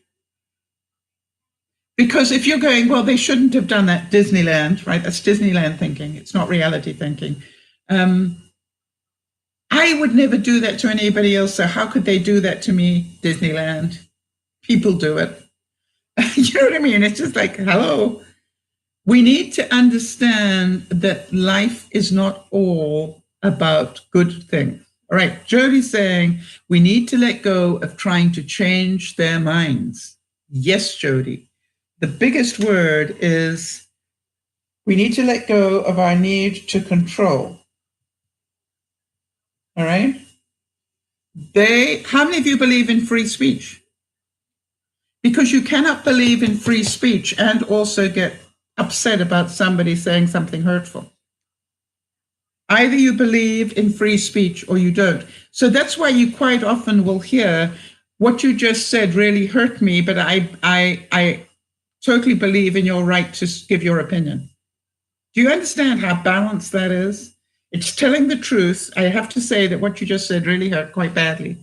Because if you're going, well, they shouldn't have done that, Disneyland, right? That's Disneyland thinking. It's not reality thinking. I would never do that to anybody else. So how could they do that to me, Disneyland? People do it. You know what I mean? It's just like, hello. We need to understand that life is not all about good things. All right, Jody's saying we need to let go of trying to change their minds. Yes, Jody. The biggest word is we need to let go of our need to control. All right? How many of you believe in free speech? Because you cannot believe in free speech and also get upset about somebody saying something hurtful. Either you believe in free speech or you don't. So that's why you quite often will hear, what you just said really hurt me, but I totally believe in your right to give your opinion. Do you understand how balanced that is? It's telling the truth. I have to say that what you just said really hurt quite badly.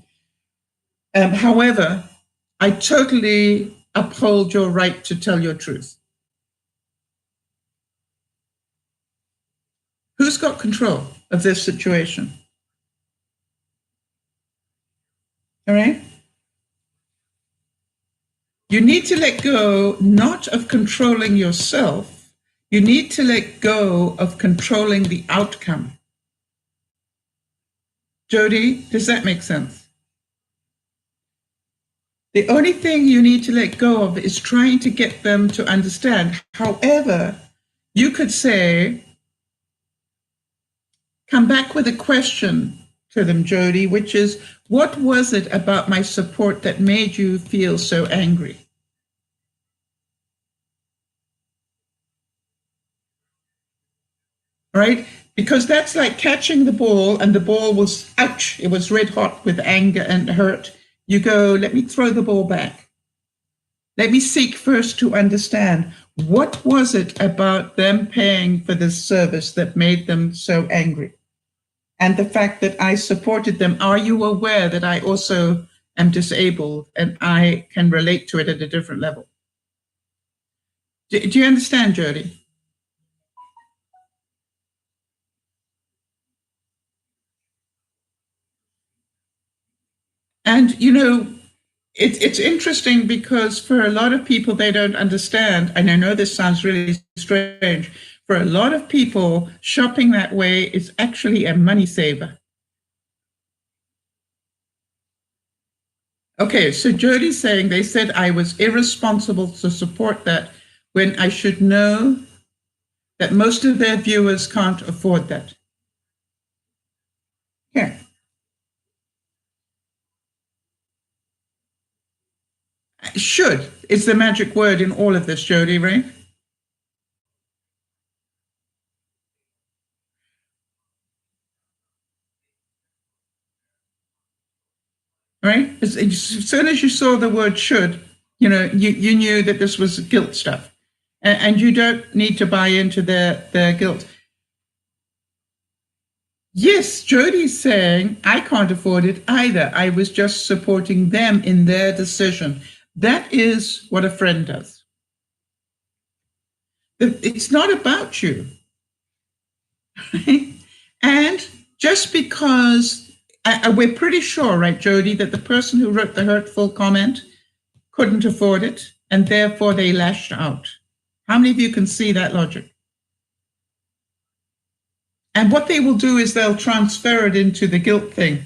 However, I totally uphold your right to tell your truth. Who's got control of this situation? All right? You need to let go not of controlling yourself. You need to let go of controlling the outcome. Jody, does that make sense? The only thing you need to let go of is trying to get them to understand. However, you could say, come back with a question to them, Jody, which is, what was it about my support that made you feel so angry? Right? Because that's like catching the ball, and the ball was, ouch, it was red hot with anger and hurt. You go, let me throw the ball back. Let me seek first to understand, what was it about them paying for this service that made them so angry? And the fact that I supported them, are you aware that I also am disabled and I can relate to it at a different level? Do you understand, Jody? And, you know, it's interesting because for a lot of people, they don't understand. And I know this sounds really strange. For a lot of people, shopping that way is actually a money saver. Okay, so Jody's saying they said I was irresponsible to support that when I should know that most of their viewers can't afford that. Yeah. Should is the magic word in all of this, Jody, right? Right? As soon as you saw the word should, you know, you knew that this was guilt stuff. And you don't need to buy into their guilt. Yes, Jody's saying, I can't afford it either. I was just supporting them in their decision. That is what a friend does. It's not about you. Right? And just because we're pretty sure, right, Jody, that the person who wrote the hurtful comment couldn't afford it, and therefore they lashed out. How many of you can see that logic? And what they will do is they'll transfer it into the guilt thing.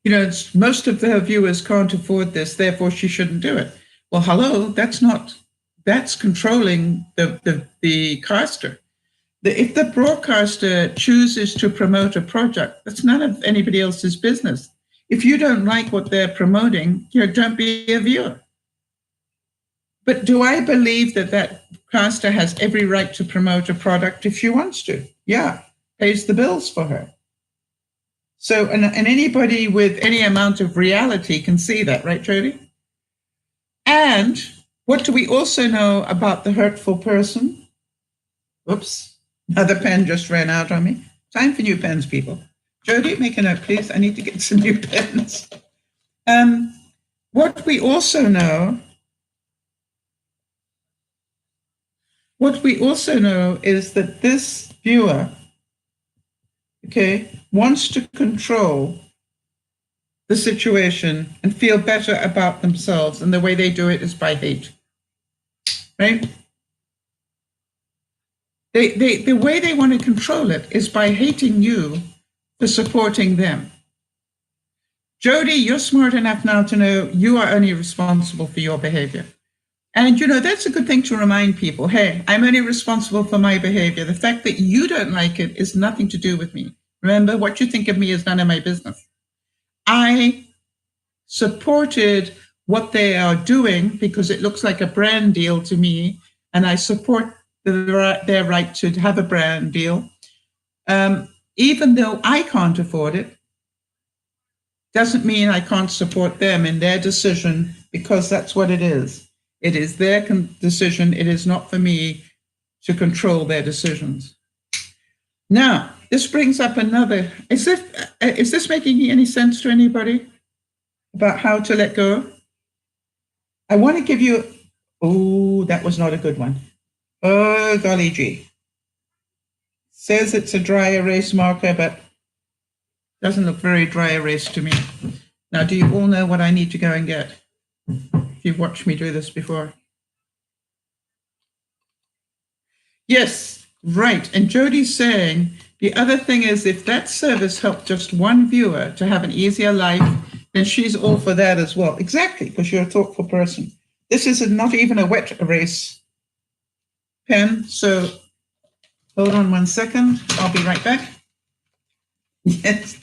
You know, most of their viewers can't afford this, therefore she shouldn't do it. Well, hello, that's controlling the caster. If the broadcaster chooses to promote a project, that's none of anybody else's business. If you don't like what they're promoting, you know, don't be a viewer. But do I believe that caster has every right to promote a product if she wants to? Yeah, pays the bills for her. So, and anybody with any amount of reality can see that, right, Jody? And what do we also know about the hurtful person? Oops, another pen just ran out on me. Time for new pens, people. Jody, make a note, please. I need to get some new pens. What we also know is that this viewer, okay, wants to control the situation and feel better about themselves, and the way they do it is by hate, right? The way they want to control it is by hating you for supporting them. Jody, you're smart enough now to know you are only responsible for your behavior. And, that's a good thing to remind people. Hey, I'm only responsible for my behavior. The fact that you don't like it is nothing to do with me. Remember, what you think of me is none of my business. I supported what they are doing because it looks like a brand deal to me, and I support their right to have a brand deal. Even though I can't afford it, doesn't mean I can't support them in their decision, because that's what it is. It is their decision. It is not for me to control their decisions. Now, this brings up another. Is this making any sense to anybody about how to let go? I want to give you. Oh, that was not a good one. Oh, golly gee. Says it's a dry erase marker, but doesn't look very dry erase to me. Now, do you all know what I need to go and get? If you've watched me do this before. Yes, right. And Jody's saying the other thing is, if that service helped just one viewer to have an easier life, then she's all for that as well. Exactly, because you're a thoughtful person. This is not even a wet erase pen. So hold on 1 second. I'll be right back. Yes.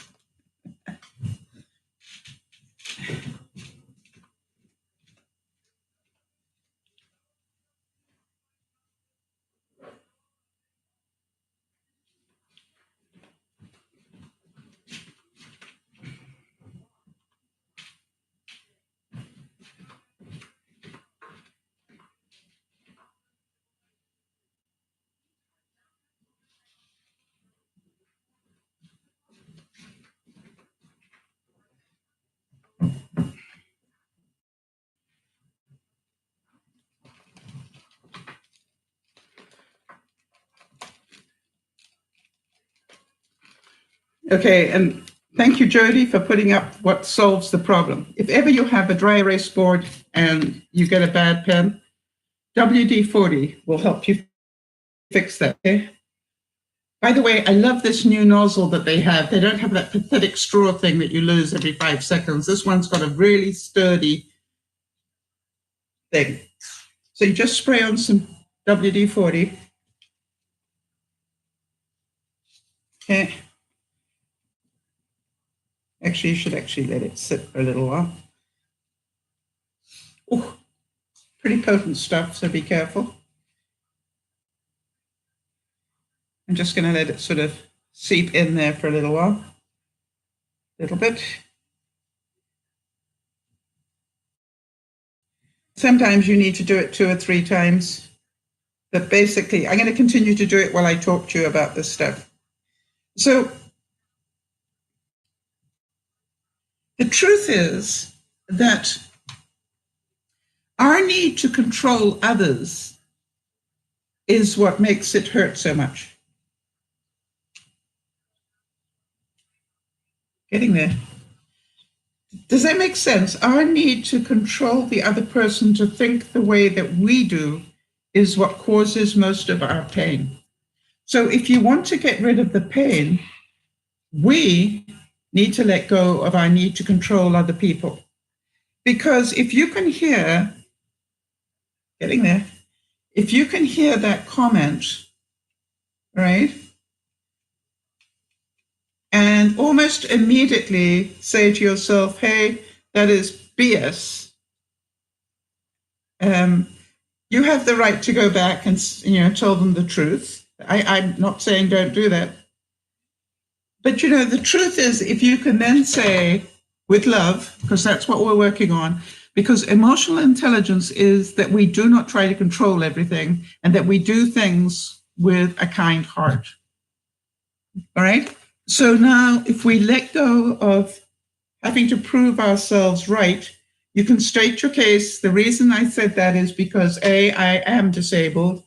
Okay, and thank you, Jody, for putting up what solves the problem. If ever you have a dry erase board and you get a bad pen, WD-40 will help you fix that. Okay? By the way, I love this new nozzle that they have. They don't have that pathetic straw thing that you lose every 5 seconds. This one's got a really sturdy thing. So you just spray on some WD-40. Okay. Actually, you should actually let it sit for a little while. Oh, pretty potent stuff, so be careful. I'm just going to let it sort of seep in there for a little while. A little bit. Sometimes you need to do it 2 or 3 times. But basically, I'm going to continue to do it while I talk to you about this stuff. So the truth is that our need to control others is what makes it hurt so much. Getting there. Does that make sense? Our need to control the other person to think the way that we do is what causes most of our pain. So if you want to get rid of the pain, we need to let go of our need to control other people. Because if you can hear, getting there, if you can hear that comment, right, and almost immediately say to yourself, hey, that is BS, you have the right to go back and tell them the truth. I'm not saying don't do that. But the truth is, if you can then say with love, because that's what we're working on, because emotional intelligence is that we do not try to control everything and that we do things with a kind heart. All right. So now if we let go of having to prove ourselves right, you can state your case. The reason I said that is because A, I am disabled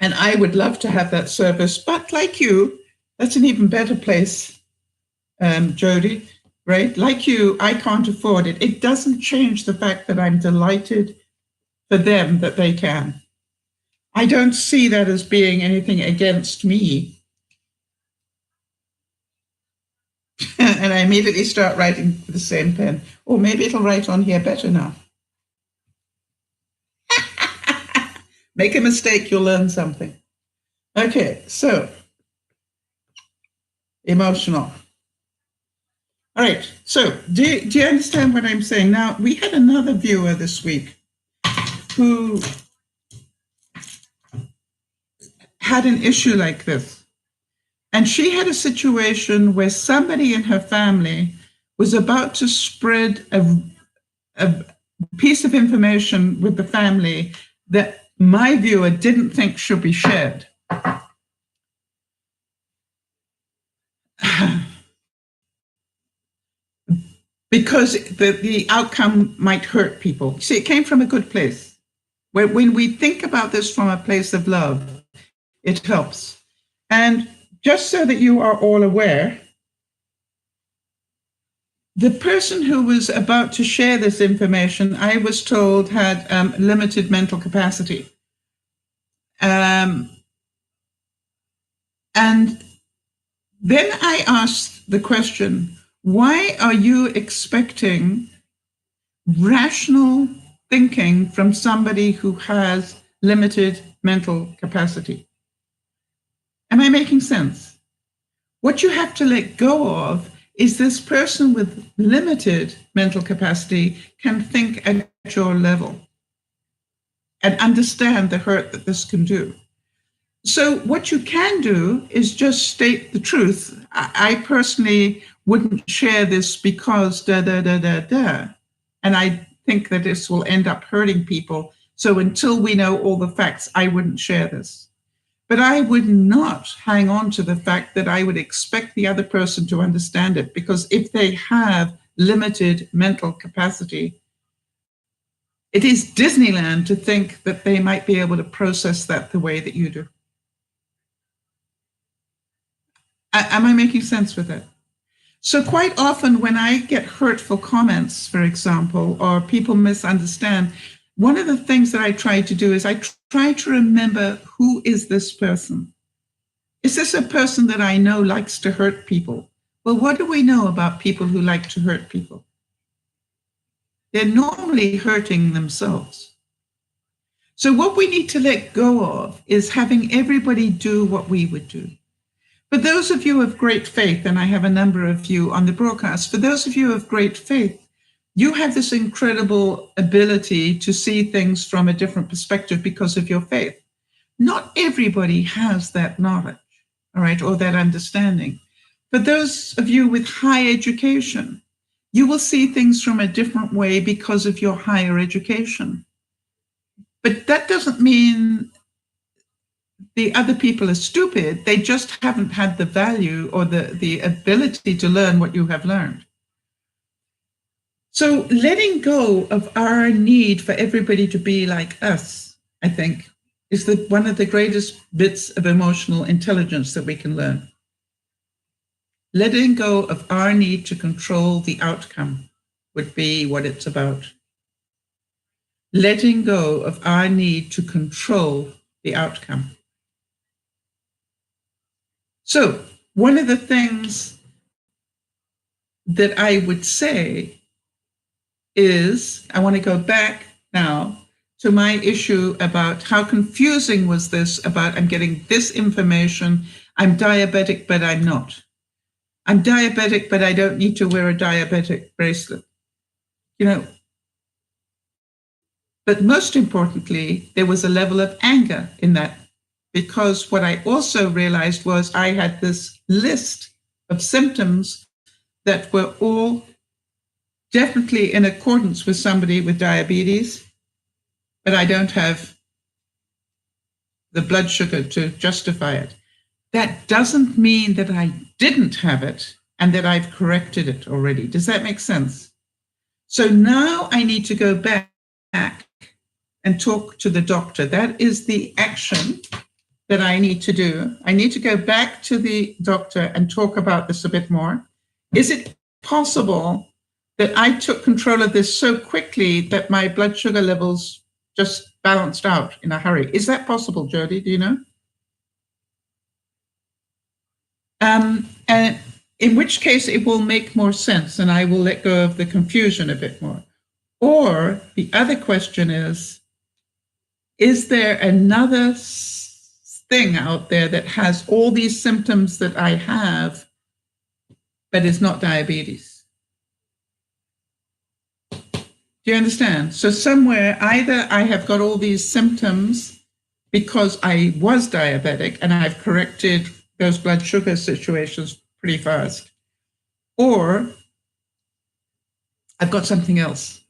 and I would love to have that service, but like you, that's an even better place, Jody, right? Like you, I can't afford it. It doesn't change the fact that I'm delighted for them that they can. I don't see that as being anything against me. And I immediately start writing with the same pen. Or maybe it'll write on here better now. Make a mistake, you'll learn something. Okay, so emotional. All right, so do you understand what I'm saying? Now, we had another viewer this week who had an issue like this. And she had a situation where somebody in her family was about to spread a piece of information with the family that my viewer didn't think should be shared. Because the outcome might hurt people. See, it came from a good place. When we think about this from a place of love, it helps. And just so that you are all aware, the person who was about to share this information, I was told, had limited mental capacity. And then I asked the question, why are you expecting rational thinking from somebody who has limited mental capacity? Am I making sense? What you have to let go of is this person with limited mental capacity can think at your level and understand the hurt that this can do. So what you can do is just state the truth. I personally wouldn't share this because And I think that this will end up hurting people. So until we know all the facts, I wouldn't share this. But I would not hang on to the fact that I would expect the other person to understand it, because if they have limited mental capacity, it is Disneyland to think that they might be able to process that the way that you do. Am I making sense with it? So quite often when I get hurtful comments, for example, or people misunderstand, one of the things that I try to do is I try to remember, who is this person? Is this a person that I know likes to hurt people? Well, what do we know about people who like to hurt people? They're normally hurting themselves. So what we need to let go of is having everybody do what we would do. For those of you of great faith, and I have a number of you on the broadcast, for those of you of great faith, you have this incredible ability to see things from a different perspective because of your faith. Not everybody has that knowledge, all right, or that understanding. For those of you with high education, you will see things from a different way because of your higher education. But that doesn't mean the other people are stupid. They just haven't had the value or the ability to learn what you have learned. So letting go of our need for everybody to be like us, I think, is one of the greatest bits of emotional intelligence that we can learn. Letting go of our need to control the outcome would be what it's about. Letting go of our need to control the outcome. So one of the things that I would say is, I want to go back now to my issue about how confusing was this about, I'm getting this information, I'm diabetic, but I'm not. I'm diabetic, but I don't need to wear a diabetic bracelet. But most importantly, there was a level of anger in that, because what I also realized was I had this list of symptoms that were all definitely in accordance with somebody with diabetes, but I don't have the blood sugar to justify it. That doesn't mean that I didn't have it and that I've corrected it already. Does that make sense? So now I need to go back and talk to the doctor. That is the action that I need to do. I need to go back to the doctor and talk about this a bit more. Is it possible that I took control of this so quickly that my blood sugar levels just balanced out in a hurry? Is that possible, Jody? Do you know? And in which case it will make more sense and I will let go of the confusion a bit more. Or the other question is there another thing out there that has all these symptoms that I have, but is not diabetes? Do you understand? So somewhere, either I have got all these symptoms because I was diabetic and I've corrected those blood sugar situations pretty fast, or I've got something else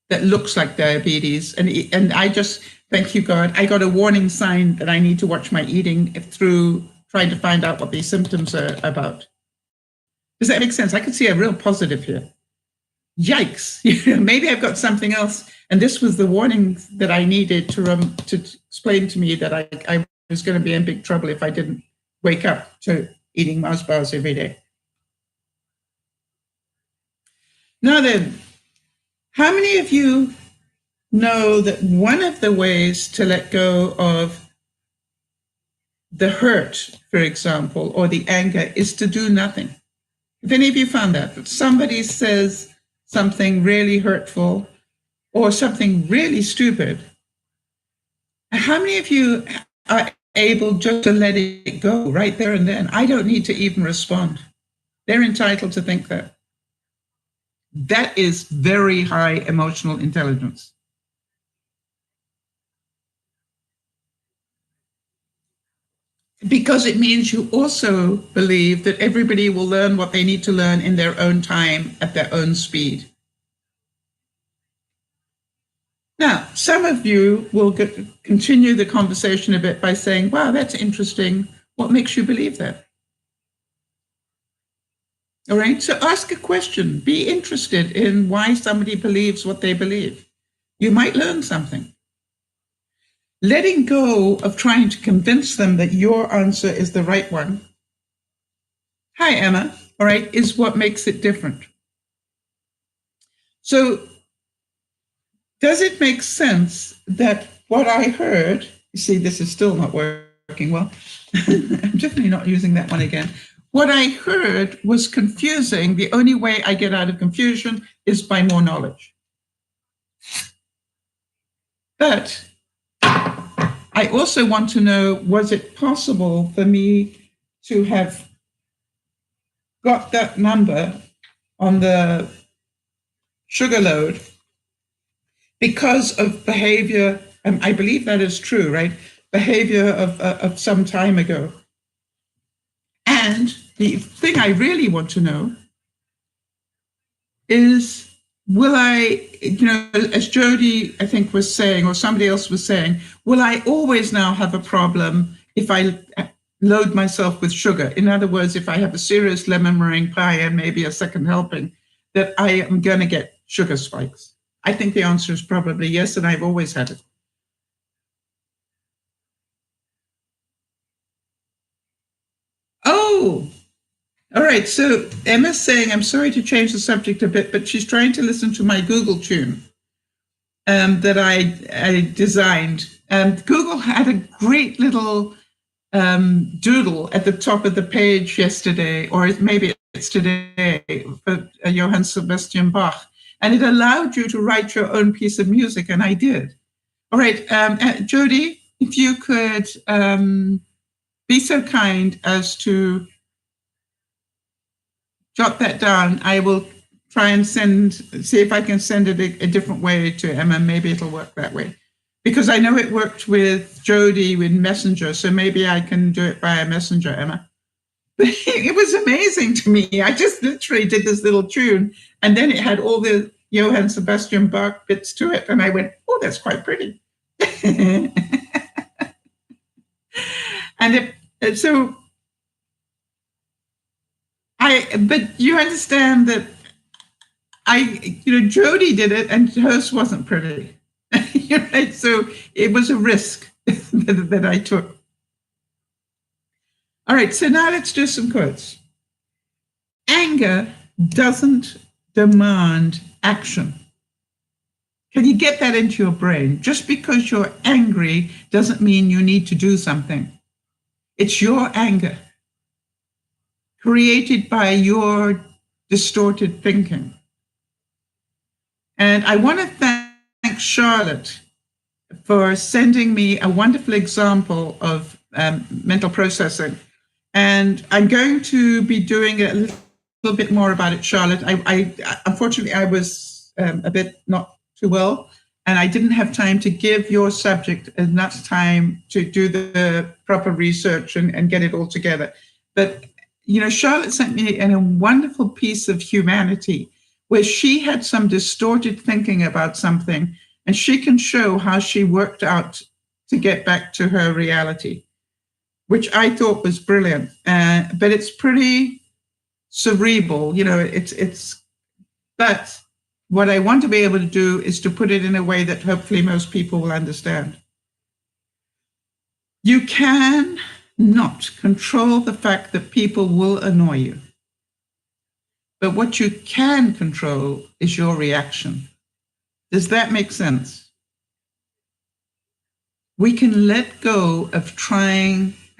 that looks like diabetes. And I just, thank you, God, I got a warning sign that I need to watch my eating through trying to find out what these symptoms are about. Does that make sense? I can see a real positive here. Yikes, maybe I've got something else. And this was the warning that I needed to explain to me that I was going to be in big trouble if I didn't wake up to eating Mars bars every day. Now then, how many of you know that one of the ways to let go of the hurt, for example, or the anger is to do nothing? If any of you found that somebody says something really hurtful or something really stupid, how many of you are able just to let it go right there and then? I don't need to even respond. They're entitled to think that. That is very high emotional intelligence. Because it means you also believe that everybody will learn what they need to learn in their own time at their own speed. Now, some of you will continue the conversation a bit by saying, wow, that's interesting. What makes you believe that? All right, so ask a question. Be interested in why somebody believes what they believe. You might learn something. Letting go of trying to convince them that your answer is the right one, hi, Emma, all right, is what makes it different. So does it make sense that what I heard, you see, this is still not working well. I'm definitely not using that one again. What I heard was confusing. The only way I get out of confusion is by more knowledge. But I also want to know, was it possible for me to have got that number on the sugar load because of behavior? I believe that is true, right? Behavior of some time ago. And the thing I really want to know is, will I, as Jody, I think, was saying, or somebody else was saying, will I always now have a problem if I load myself with sugar? In other words, if I have a serious lemon meringue pie and maybe a second helping, that I am going to get sugar spikes? I think the answer is probably yes, and I've always had it. Oh, all right. So Emma's saying, I'm sorry to change the subject a bit, but she's trying to listen to my Google tune that I designed. Google had a great little doodle at the top of the page yesterday, or maybe it's today, for Johann Sebastian Bach. And it allowed you to write your own piece of music, and I did. All right, Jody, if you could be so kind as to jot that down. I will try and see if I can send it a different way to Emma. Maybe it'll work that way. Because I know it worked with Jody with Messenger, so maybe I can do it via Messenger, Emma. It was amazing to me. I just literally did this little tune, and then it had all the Johann Sebastian Bach bits to it, and I went, oh, that's quite pretty. And so but you understand that Jody did it, and hers wasn't pretty. Right? So it was a risk that I took. All right, so now let's do some quotes. Anger doesn't demand action. Can you get that into your brain? Just because you're angry doesn't mean you need to do something. It's your anger. created by your distorted thinking. And I want to thank Charlotte for sending me a wonderful example of mental processing. And I'm going to be doing a little bit more about it, Charlotte. I unfortunately, I was a bit not too well, and I didn't have time to give your subject enough time to do the proper research and get it all together. But, you know, Charlotte sent me a wonderful piece of humanity where she had some distorted thinking about something, and she can show how she worked out to get back to her reality, which I thought was brilliant. But it's pretty cerebral, you know, but what I want to be able to do is to put it in a way that hopefully most people will understand. You can not control the fact that people will annoy you. But what you can control is your reaction. Does that make sense? We can let go of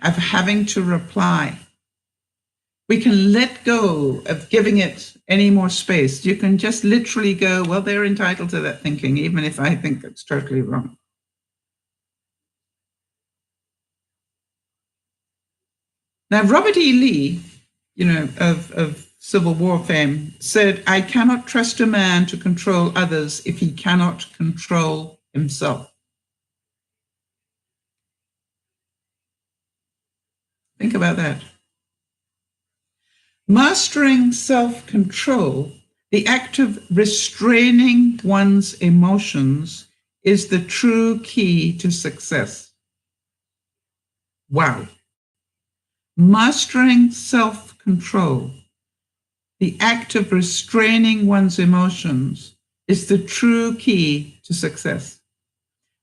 having to reply. We can let go of giving it any more space. You can just literally go, well, they're entitled to that thinking, even if I think it's totally wrong. Now, Robert E. Lee, you know, of Civil War fame, said, I cannot trust a man to control others if he cannot control himself. Think about that. Mastering self-control, the act of restraining one's emotions, is the true key to success. Wow. Mastering self-control, the act of restraining one's emotions, is the true key to success.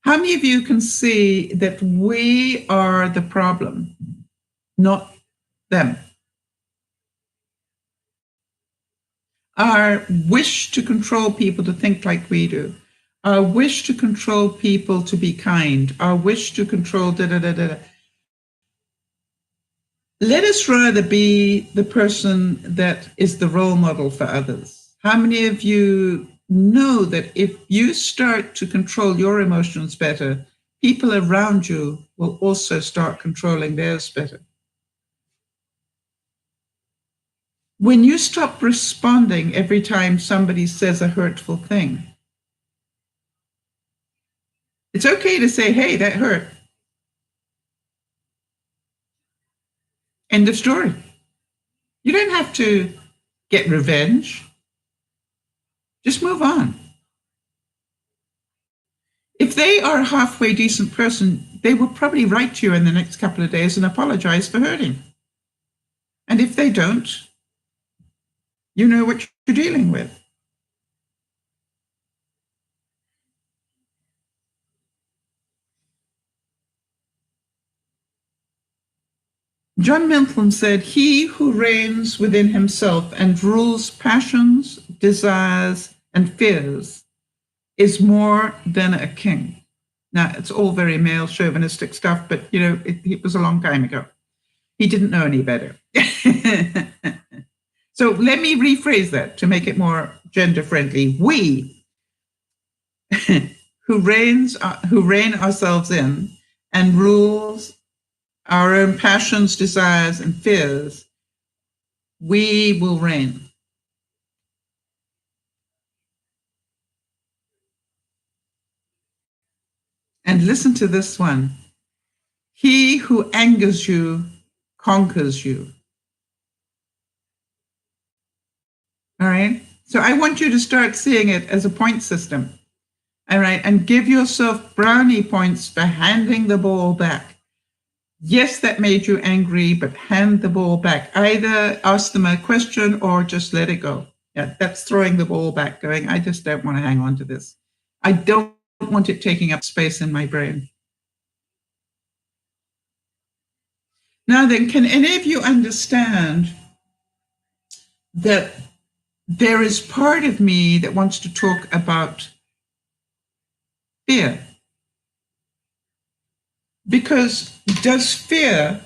How many of you can see that we are the problem, not them? Our wish to control people to think like we do, our wish to control people to be kind, our wish to control da-da-da-da. Let us rather be the person that is the role model for others. How many of you know that if you start to control your emotions better, people around you will also start controlling theirs better? When you stop responding every time somebody says a hurtful thing, it's okay to say, hey, that hurt. End of story. You don't have to get revenge. Just move on. If they are a halfway decent person, they will probably write to you in the next couple of days and apologize for hurting. And if they don't, you know what you're dealing with. John Milton said, he who reigns within himself and rules passions, desires, and fears is more than a king. Now, it's all very male chauvinistic stuff, but, you know, it was a long time ago. He didn't know any better. So let me rephrase that to make it more gender-friendly. We, who reign ourselves in and rules our own passions, desires, and fears, we will reign. And listen to this one. He who angers you conquers you. All right. So I want you to start seeing it as a point system. All right. And give yourself brownie points for handing the ball back. Yes, that made you angry, but hand the ball back. Either ask them a question or just let it go. Yeah, that's throwing the ball back, going, I just don't want to hang on to this. I don't want it taking up space in my brain. Now then, can any of you understand that there is part of me that wants to talk about fear? Because does fear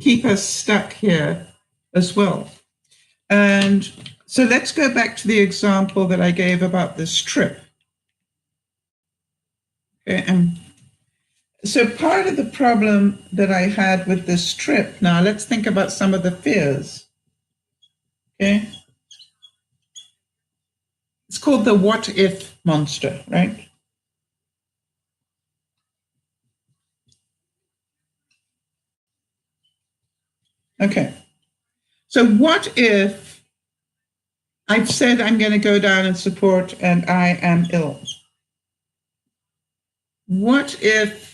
keep us stuck here as well. And so let's go back to the example that I gave about this trip. Okay, and so part of the problem that I had with this trip, now let's think about some of the fears. Okay. It's called the what if monster, right? Okay. So what if I've said I'm going to go down and support and I am ill? What if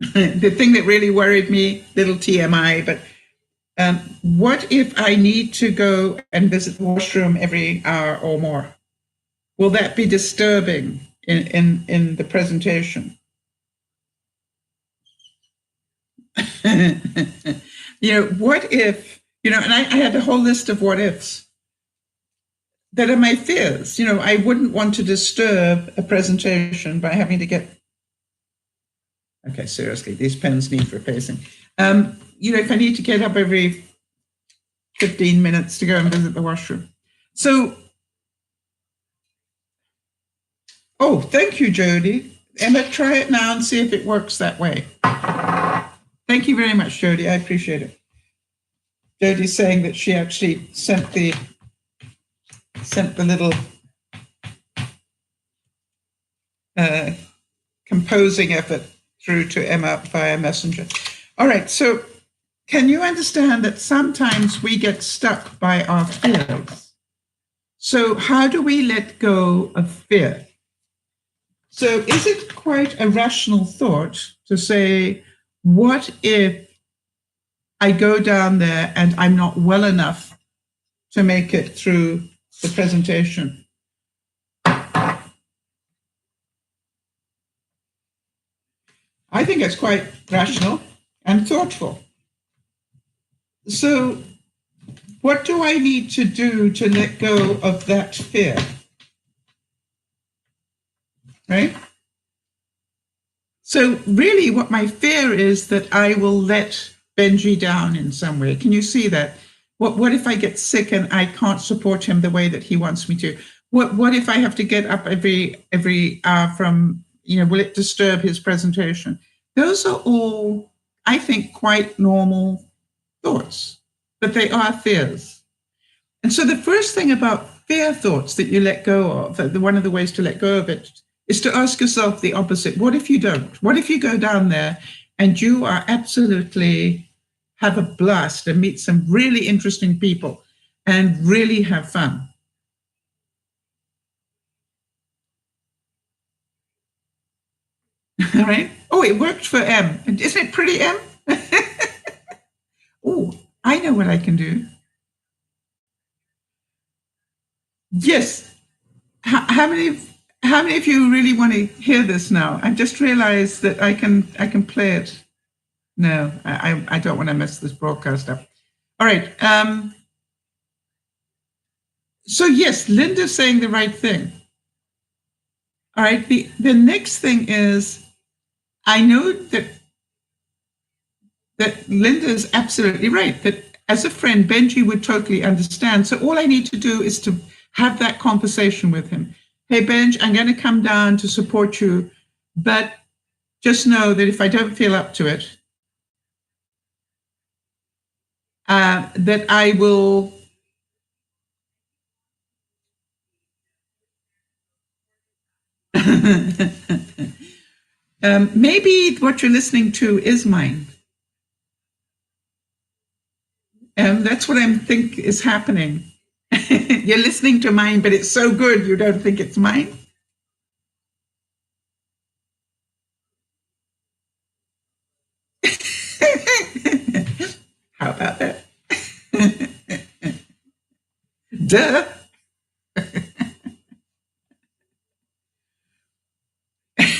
the thing that really worried me, little TMI, but what if I need to go and visit the washroom every hour or more? Will that be disturbing in the presentation? What if, and I had a whole list of what ifs that are my fears. I wouldn't want to disturb a presentation by having to get, okay, seriously, these pens need replacing. If I need to get up every 15 minutes to go and visit the washroom. So, oh, thank you, Jody. Emma, try it now and see if it works that way. Thank you very much, Jody. I appreciate it. Jody's saying that she actually sent the little composing effort through to Emma via Messenger. All right, so can you understand that sometimes we get stuck by our fears? So how do we let go of fear? So is it quite a rational thought to say, what if I go down there and I'm not well enough to make it through the presentation? I think it's quite rational and thoughtful. So what do I need to do to let go of that fear? Right? So really what my fear is that I will let Benji down in some way. Can you see that? What if I get sick and I can't support him the way that he wants me to? What if I have to get up every hour from, will it disturb his presentation? Those are all, I think, quite normal thoughts, but they are fears. And so the first thing about fear thoughts that you let go of, one of the ways to let go of it, is to ask yourself the opposite. What if you don't? What if you go down there and you are absolutely have a blast and meet some really interesting people and really have fun? All right. Oh, it worked for M. Isn't it pretty, M? Oh, I know what I can do. Yes. How many of you really want to hear this now? I just realized that I can play it. No, I don't want to mess this broadcast up. All right. So yes, Linda's saying the right thing. All right. The next thing is, I know that Linda is absolutely right, that as a friend, Benji would totally understand. So all I need to do is to have that conversation with him. Hey, Benj, I'm going to come down to support you, but just know that if I don't feel up to it, that I will maybe what you're listening to is mine. That's what I think is happening. You're listening to mine, but it's so good you don't think it's mine. How about that? Duh.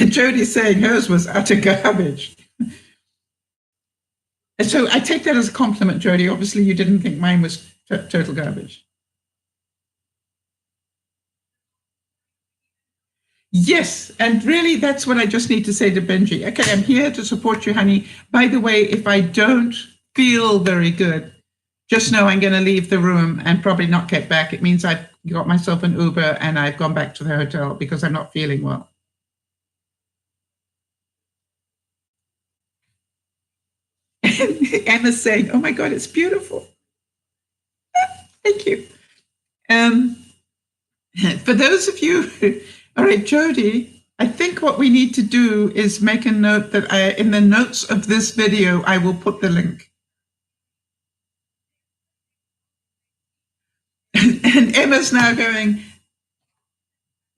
Jody's saying hers was utter garbage. So I take that as a compliment, Jody. Obviously, you didn't think mine was total garbage. Yes, and really that's what I just need to say to Benji. Okay, I'm here to support you, honey. By the way, if I don't feel very good, just know I'm going to leave the room and probably not get back. It means I've got myself an Uber and I've gone back to the hotel because I'm not feeling well. Emma's saying, oh my God, it's beautiful. Thank you. For those of you, all right, Jody, I think what we need to do is make a note that in the notes of this video, I will put the link. And Emma's now going,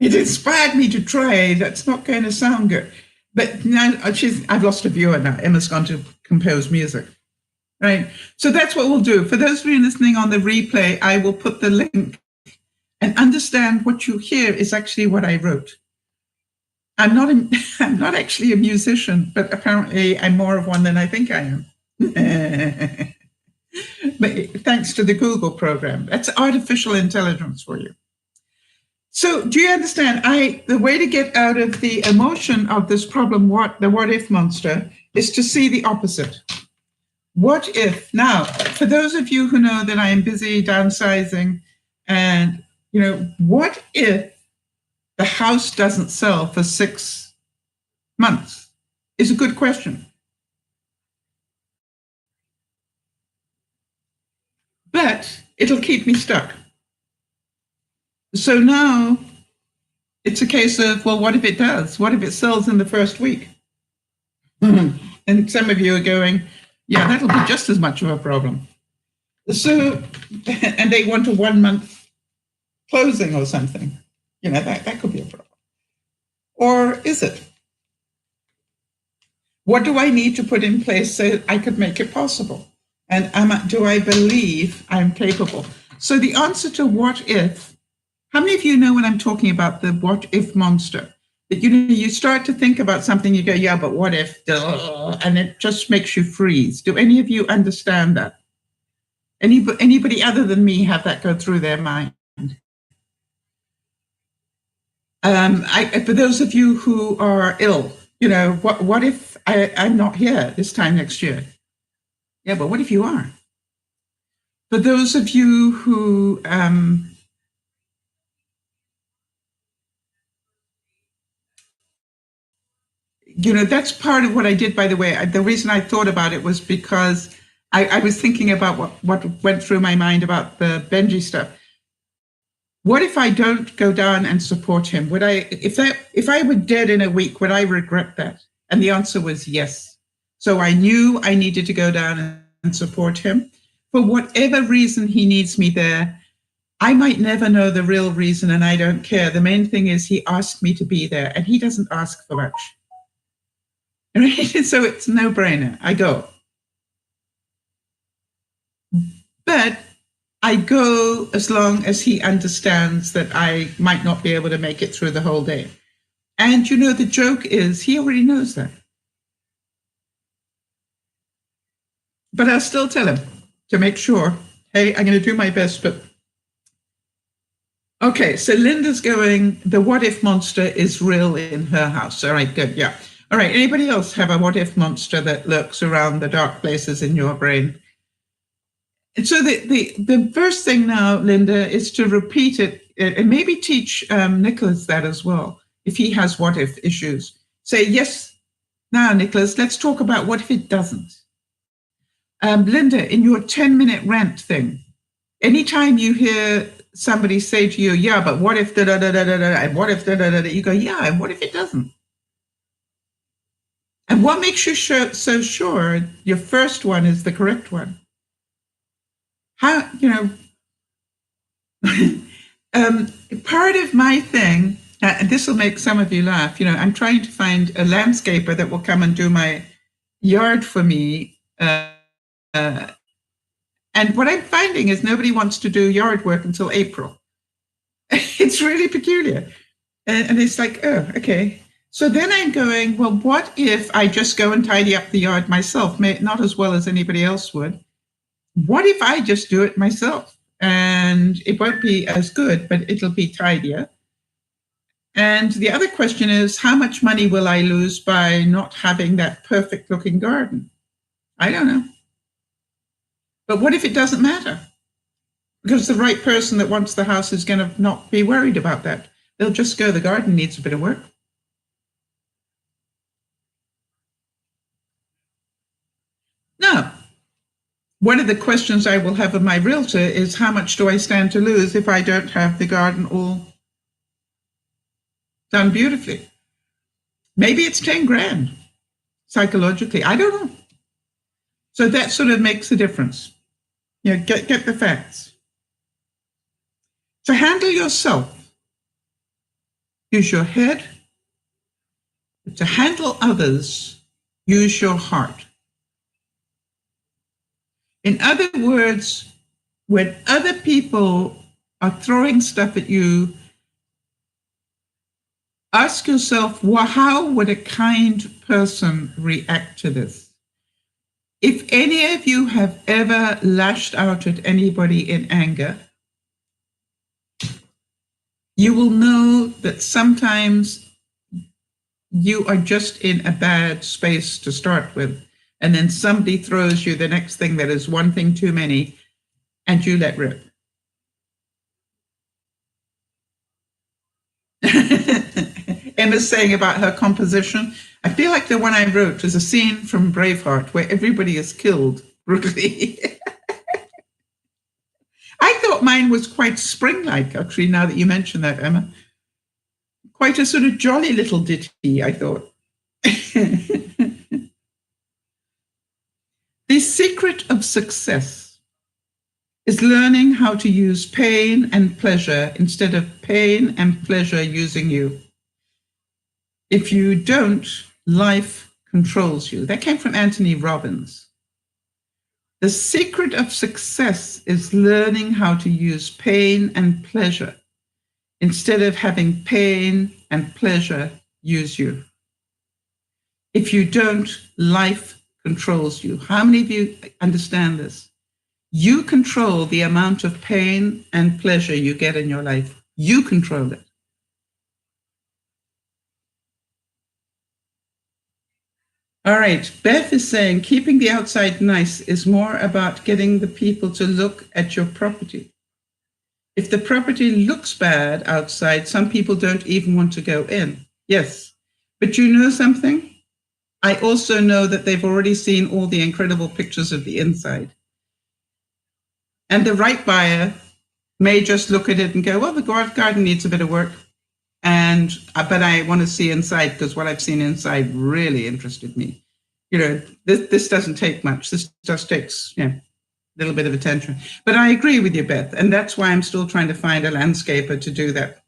it inspired me to try. That's not going to sound good. But now I've lost a viewer now. Emma's gone to compose music. Right. So that's what we'll do. For those of you listening on the replay, I will put the link and understand what you hear is actually what I wrote. I'm not actually a musician, but apparently I'm more of one than I think I am. But thanks to the Google program. That's artificial intelligence for you. So do you understand? The way to get out of the emotion of this problem, the what if monster, is to see the opposite. What if, now, for those of you who know that I am busy downsizing and, what if the house doesn't sell for 6 months? Is a good question. But it'll keep me stuck. So now it's a case of, well, what if it does? What if it sells in the first week? And some of you are going, yeah, that'll be just as much of a problem. So, and they want a 1 month closing or something. That could be a problem. Or is it? What do I need to put in place so I could make it possible? And do I believe I'm capable? So the answer to what if, how many of you know when I'm talking about the what if monster? That you start to think about something, you go, yeah, but what if, duh, and it just makes you freeze. Do any of you understand that? Anybody other than me have that go through their mind? For those of you who are ill, what if I'm not here this time next year? Yeah, but what if you are? For those of you who that's part of what I did, by the way. The reason I thought about it was because I was thinking about what went through my mind about the Benji stuff. What if I don't go down and support him? Would I, if I were dead in a week, would I regret that? And the answer was yes. So I knew I needed to go down and support him. For whatever reason he needs me there, I might never know the real reason, and I don't care. The main thing is he asked me to be there, and he doesn't ask for much. Right? So it's a no-brainer. I go. But I go as long as he understands that I might not be able to make it through the whole day. And the joke is he already knows that. But I'll still tell him to make sure, hey, I'm going to do my best, but okay, so Linda's going, the what if monster is real in her house. All right, good, yeah. All right, anybody else have a what if monster that lurks around the dark places in your brain? And so the first thing now, Linda, is to repeat it and maybe teach Nicholas that as well, if he has what if issues. Say, yes, now, Nicholas, let's talk about what if it doesn't. Linda, in your 10-minute rant thing, anytime you hear somebody say to you, yeah, but what if da-da-da-da-da-da, and what if da-da-da-da, you go, yeah, and what if it doesn't? And what makes you so sure your first one is the correct one? How, part of my thing, and this will make some of you laugh, I'm trying to find a landscaper that will come and do my yard for me. And what I'm finding is nobody wants to do yard work until April. It's really peculiar. And it's like, oh, okay. So then I'm going, well, what if I just go and tidy up the yard myself? Not as well as anybody else would. What if I just do it myself? And it won't be as good, but it'll be tidier. And the other question is, how much money will I lose by not having that perfect looking garden? I don't know. But what if it doesn't matter? Because the right person that wants the house is going to not be worried about that. They'll just go, the garden needs a bit of work. Now, one of the questions I will have of my realtor is, how much do I stand to lose if I don't have the garden all done beautifully? Maybe it's 10 grand psychologically. I don't know. So that sort of makes a difference. You know, get the facts. To handle yourself, use your head. To handle others, use your heart. In other words, when other people are throwing stuff at you, ask yourself, well, how would a kind person react to this? If any of you have ever lashed out at anybody in anger, you will know that sometimes you are just in a bad space to start with, and then somebody throws you the next thing that is one thing too many, and you let rip. Emma's saying about her composition, I feel like the one I wrote is a scene from Braveheart where everybody is killed brutally. I thought mine was quite spring-like, actually, now that you mention that, Emma. Quite a sort of jolly little ditty, I thought. The secret of success is learning how to use pain and pleasure instead of pain and pleasure using you. If you don't, life controls you. That came from Anthony Robbins. The secret of success is learning how to use pain and pleasure instead of having pain and pleasure use you. If you don't, life controls you. How many of you understand this? You control the amount of pain and pleasure you get in your life. You control it. All right, Beth is saying, keeping the outside nice is more about getting the people to look at your property. If the property looks bad outside, some people don't even want to go in. Yes, but you know something? I also know that they've already seen all the incredible pictures of the inside. And the right buyer may just look at it and go, well, the garden needs a bit of work. But I want to see inside, because what I've seen inside really interested me. You know, this doesn't take much. This just takes, a little bit of attention. But I agree with you, Beth. And that's why I'm still trying to find a landscaper to do that.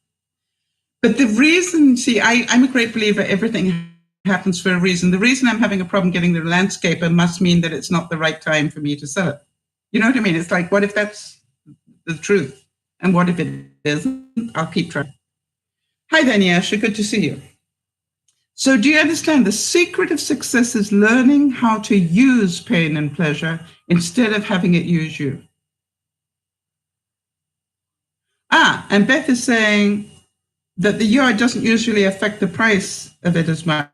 But the reason, I'm a great believer, everything happens for a reason. The reason I'm having a problem getting the landscaper must mean that it's not the right time for me to sell it. You know what I mean? It's like, what if that's the truth? And what if it isn't? I'll keep trying. Hi there, Nyasha. Good to see you. So do you understand? The secret of success is learning how to use pain and pleasure instead of having it use you. And Beth is saying that the yard doesn't usually affect the price of it as much.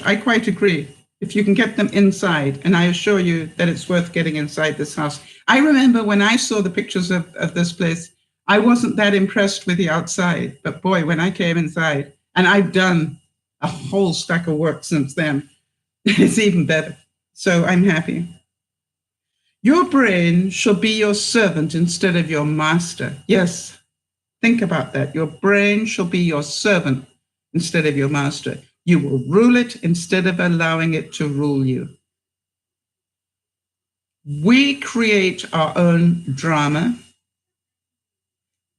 I quite agree. If you can get them inside, and I assure you that it's worth getting inside this house. I remember when I saw the pictures of this place, I wasn't that impressed with the outside, but boy, when I came inside, and I've done a whole stack of work since then, it's even better. So I'm happy. Your brain shall be your servant instead of your master. Yes, think about that. Your brain shall be your servant instead of your master. You will rule it instead of allowing it to rule you. We create our own drama.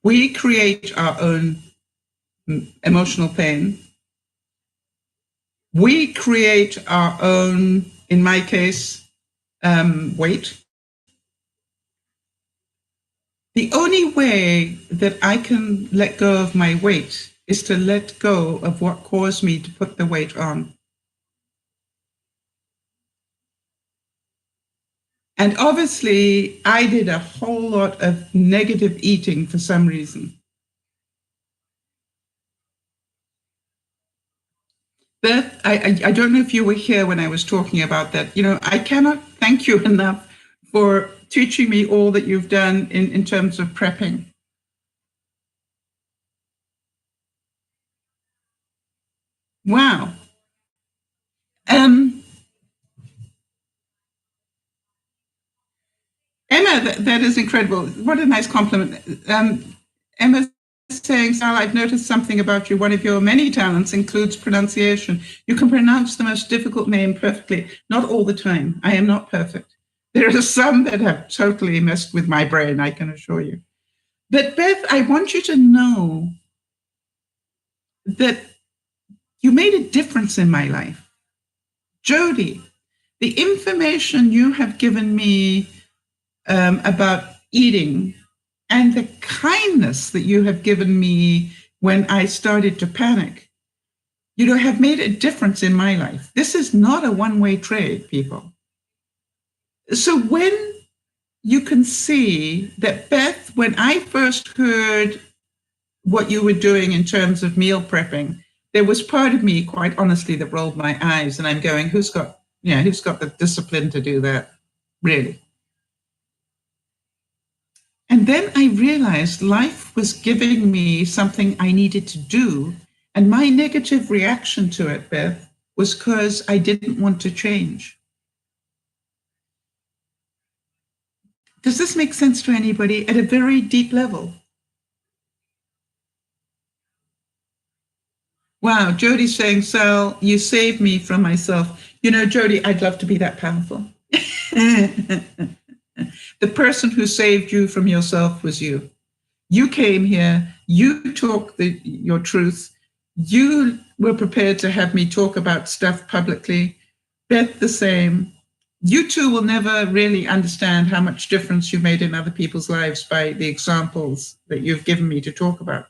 We create our own emotional pain. We create our own, in my case, weight. The only way that I can let go of my weight is to let go of what caused me to put the weight on. And obviously, I did a whole lot of negative eating for some reason. Beth, I don't know if you were here when I was talking about that. You know, I cannot thank you enough for teaching me all that you've done in terms of prepping. Wow. Emma, that is incredible. What a nice compliment. Emma saying, Sal, I've noticed something about you. One of your many talents includes pronunciation. You can pronounce the most difficult name perfectly. Not all the time. I am not perfect. There are some that have totally messed with my brain, I can assure you. But Beth, I want you to know that you made a difference in my life. Jody, the information you have given me about eating and the kindness that you have given me when I started to panic, have made a difference in my life. This is not a one-way trade, people. So when you can see that, Beth, when I first heard what you were doing in terms of meal prepping, there was part of me, quite honestly, that rolled my eyes, and I'm going, who's got the discipline to do that, really? And then I realized life was giving me something I needed to do. And my negative reaction to it, Beth, was because I didn't want to change. Does this make sense to anybody at a very deep level? Wow, Jody's saying, Sal, you saved me from myself. Jody, I'd love to be that powerful. The person who saved you from yourself was you. You came here, you talked your truth, you were prepared to have me talk about stuff publicly. Beth, the same. You two will never really understand how much difference you made in other people's lives by the examples that you've given me to talk about.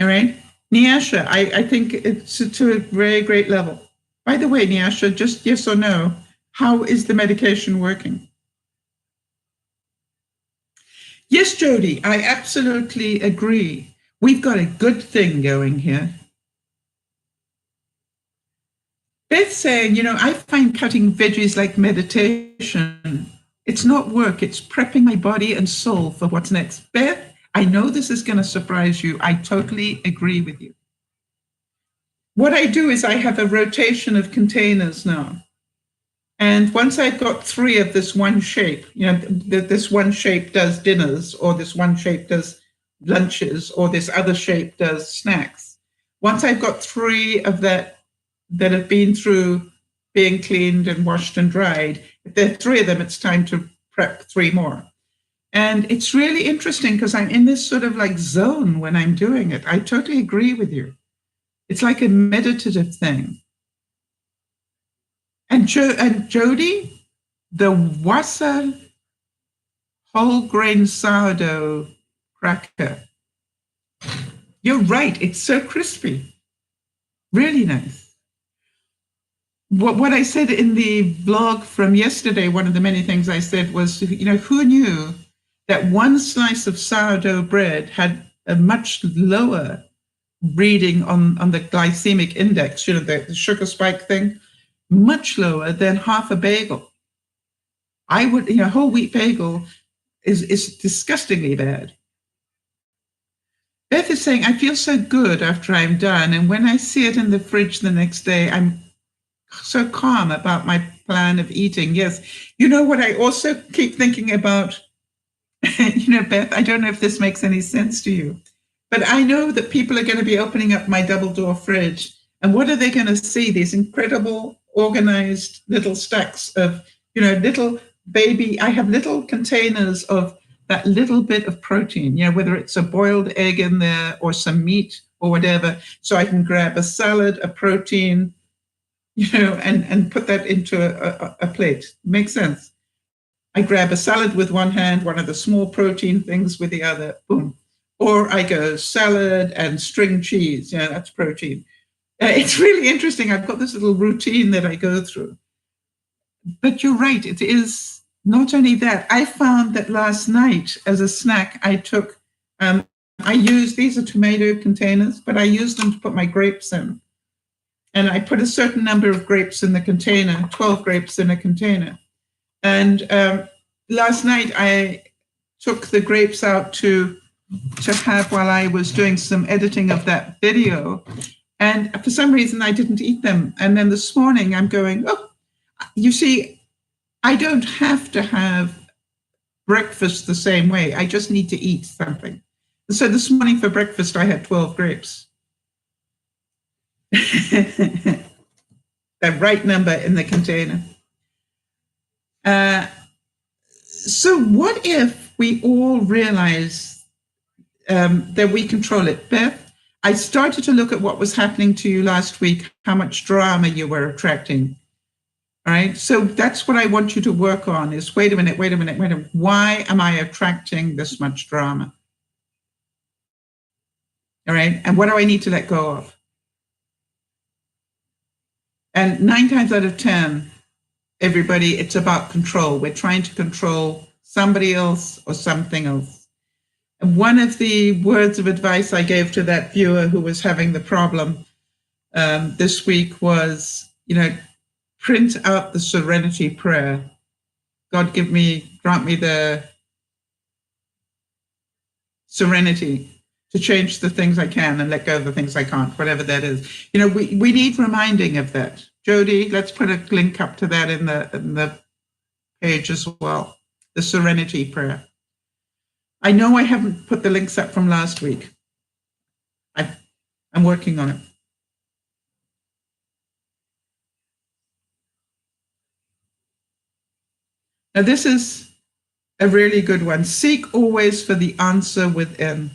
All right? Nyasha, I think it's to a very great level. By the way, Nyasha, just yes or no, how is the medication working? Yes, Jody, I absolutely agree. We've got a good thing going here. Beth saying, I find cutting veggies like meditation. It's not work, it's prepping my body and soul for what's next. Beth, I know this is going to surprise you. I totally agree with you. What I do is I have a rotation of containers now. And once I've got 3 of this one shape, this one shape does dinners, or this one shape does lunches, or this other shape does snacks. Once I've got 3 of that have been through being cleaned and washed and dried, if there are 3 of them, it's time to prep 3 more. And it's really interesting because I'm in this sort of like zone when I'm doing it. I totally agree with you. It's like a meditative thing. And Jody, the Wasa whole grain sourdough cracker. You're right, it's so crispy. Really nice. What I said in the vlog from yesterday, one of the many things I said was, who knew that one slice of sourdough bread had a much lower reading on the glycemic index, the sugar spike thing, much lower than half a bagel. I would, whole wheat bagel is disgustingly bad. Beth is saying, I feel so good after I'm done. And when I see it in the fridge the next day, I'm so calm about my plan of eating. Yes. You know what I also keep thinking about, Beth, I don't know if this makes any sense to you, but I know that people are going to be opening up my double door fridge. And what are they going to see? These incredible organized little stacks of, little baby, I have little containers of that little bit of protein, whether it's a boiled egg in there or some meat or whatever. So I can grab a salad, a protein, and put that into a plate. Makes sense. I grab a salad with one hand, one of the small protein things with the other, boom. Or I go salad and string cheese, that's protein. It's really interesting. I've got this little routine that I go through. But you're right, it is not only that. I found that last night as a snack, I took, these are tomato containers, but I used them to put my grapes in. And I put a certain number of grapes in the container, 12 grapes in a container. And last night I took the grapes out to have while I was doing some editing of that video. And for some reason, I didn't eat them. And then this morning I'm going, oh, you see, I don't have to have breakfast the same way. I just need to eat something. So this morning for breakfast, I had 12 grapes. The right number in the container. So what if we all realize that we control it? Beth, I started to look at what was happening to you last week, how much drama you were attracting. All right. So that's what I want you to work on is, wait a minute. Why am I attracting this much drama? All right. And what do I need to let go of? And 9 times out of 10, everybody, it's about control. We're trying to control somebody else or something else. And one of the words of advice I gave to that viewer who was having the problem this week was, print out the serenity prayer. God, grant me the serenity to change the things I can and let go of the things I can't, whatever that is. We need reminding of that. Jody, let's put a link up to that in the page as well. The serenity prayer. I know I haven't put the links up from last week. I'm working on it. Now, this is a really good one. Seek always for the answer within.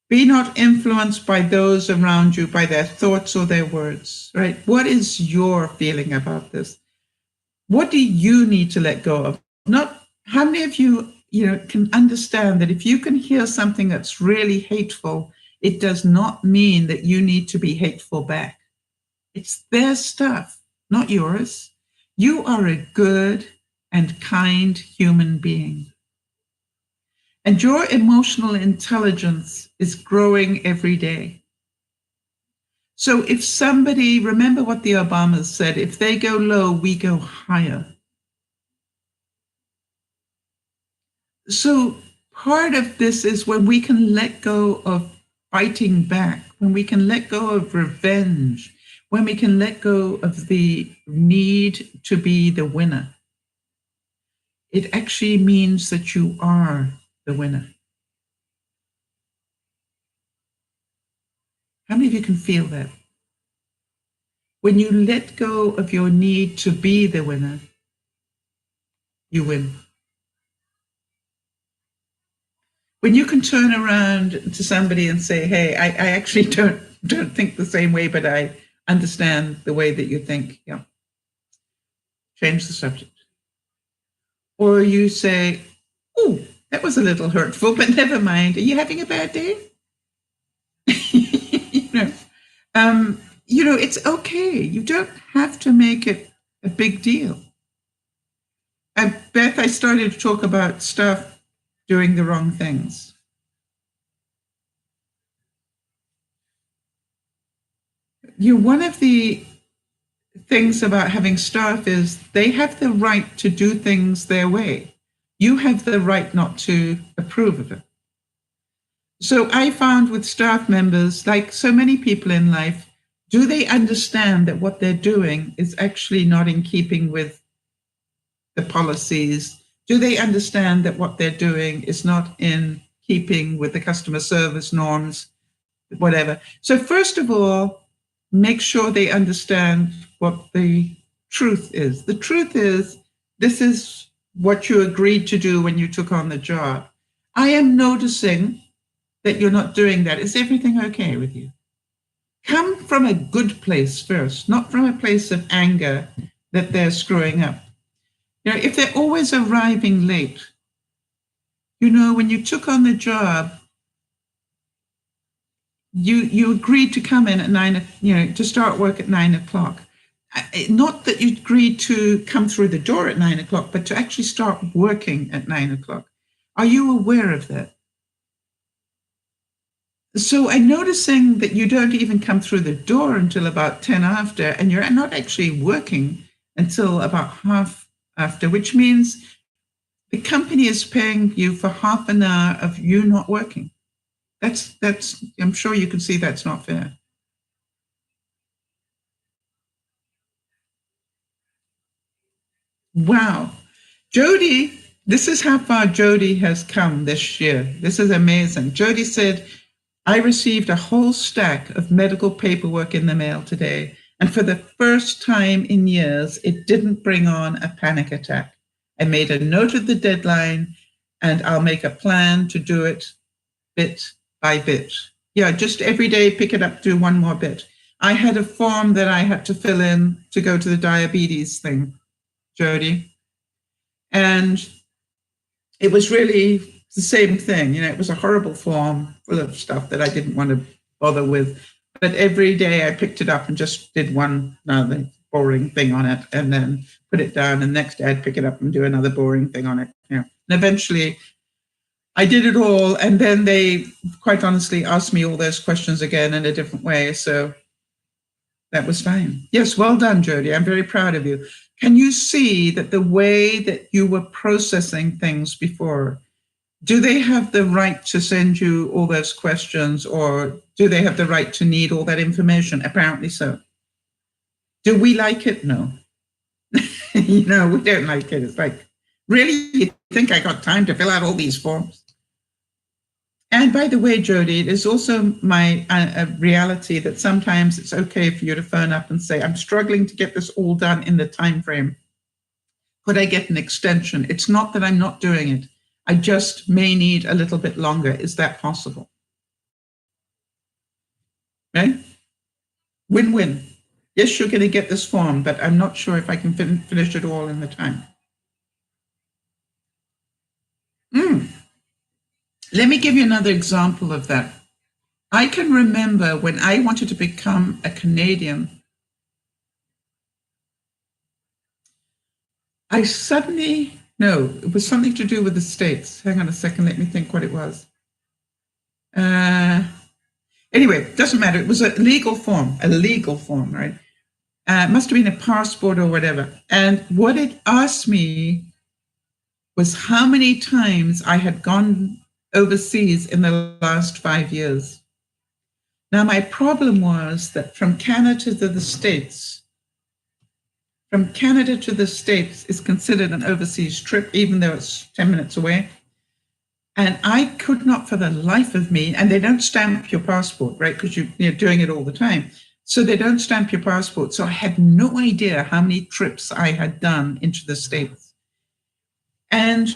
Be not influenced by those around you, by their thoughts or their words, right? What is your feeling about this? What do you need to let go of? Not how many of you, can understand that if you can hear something that's really hateful, it does not mean that you need to be hateful back. It's their stuff, not yours. You are a good and kind human being. And your emotional intelligence is growing every day. So if somebody, remember what the Obamas said, if they go low, we go higher. So part of this is when we can let go of fighting back, when we can let go of revenge, when we can let go of the need to be the winner. It actually means that you are the winner. How many of you can feel that? When you let go of your need to be the winner, you win. When you can turn around to somebody and say, hey, I actually don't think the same way, but I understand the way that you think. Yeah. Change the subject. Or you say, oh, that was a little hurtful, but never mind. Are you having a bad day? It's okay. You don't have to make it a big deal. Beth, I started to talk about stuff doing the wrong things. One of the things about having staff is they have the right to do things their way. You have the right not to approve of it. So I found with staff members, like so many people in life, do they understand that what they're doing is actually not in keeping with the policies? Do they understand that what they're doing is not in keeping with the customer service norms, whatever? So first of all, make sure they understand what the truth is. The truth is, this is what you agreed to do when you took on the job. I am noticing that you're not doing that. Is everything okay with you? Come from a good place first, not from a place of anger that they're screwing up. If they're always arriving late, when you took on the job, you agreed to come in at 9, to start work at 9 o'clock. Not that you agreed to come through the door at 9 o'clock, but to actually start working at 9 o'clock. Are you aware of that? So I'm noticing that you don't even come through the door until about 10 after, and you're not actually working until about half after, which means the company is paying you for half an hour of you not working. That's, I'm sure you can see that's not fair. Wow. Jody, this is how far Jody has come this year. This is amazing. Jody said, I received a whole stack of medical paperwork in the mail today, and for the first time in years, it didn't bring on a panic attack. I made a note of the deadline, and I'll make a plan to do it bit by bit. Yeah, just every day, pick it up, do one more bit. I had a form that I had to fill in to go to the diabetes thing, Jody. And it was really the same thing. You know, it was a horrible form full of stuff that I didn't want to bother with. But every day I picked it up and just did one another boring thing on it and then put it down. And the next day I'd pick it up and do another boring thing on it. You know. And eventually I did it all. And then they quite honestly asked me all those questions again in a different way. So that was fine. Yes, well done, Jody. I'm very proud of you. Can you see that the way that you were processing things before, do they have the right to send you all those questions, or do they have the right to need all that information? Apparently so. Do we like it? No. You know, we don't like it. It's like, really? You think I got time to fill out all these forms? And by the way, Jody, it is also my reality that sometimes it's okay for you to phone up and say, I'm struggling to get this all done in the time frame. Could I get an extension? It's not that I'm not doing it. I just may need a little bit longer. Is that possible? Right? Win-win. Yes, you're going to get this form, but I'm not sure if I can finish it all in the time. Let me give you another example of that. I can remember when I wanted to become a Canadian, I suddenly, no, it was something to do with the States. Hang on a second, let me think what it was. Anyway, doesn't matter. It was a legal form, right? It must have been a passport or whatever. And what it asked me was how many times I had gone overseas in the last 5 years. Now, my problem was that from Canada to the States is considered an overseas trip, even though it's 10 minutes away. And I could not for the life of me, and they don't stamp your passport, right? Because you're doing it all the time. So they don't stamp your passport. So I had no idea how many trips I had done into the States. And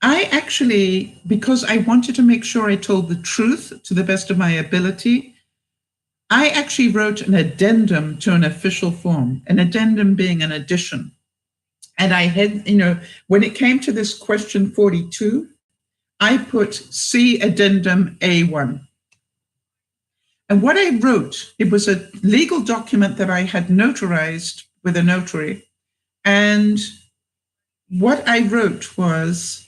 I actually, because I wanted to make sure I told the truth to the best of my ability, I actually wrote an addendum to an official form, an addendum being an addition. And I had, when it came to this question 42, I put C addendum A1. And what I wrote, it was a legal document that I had notarized with a notary. And what I wrote was,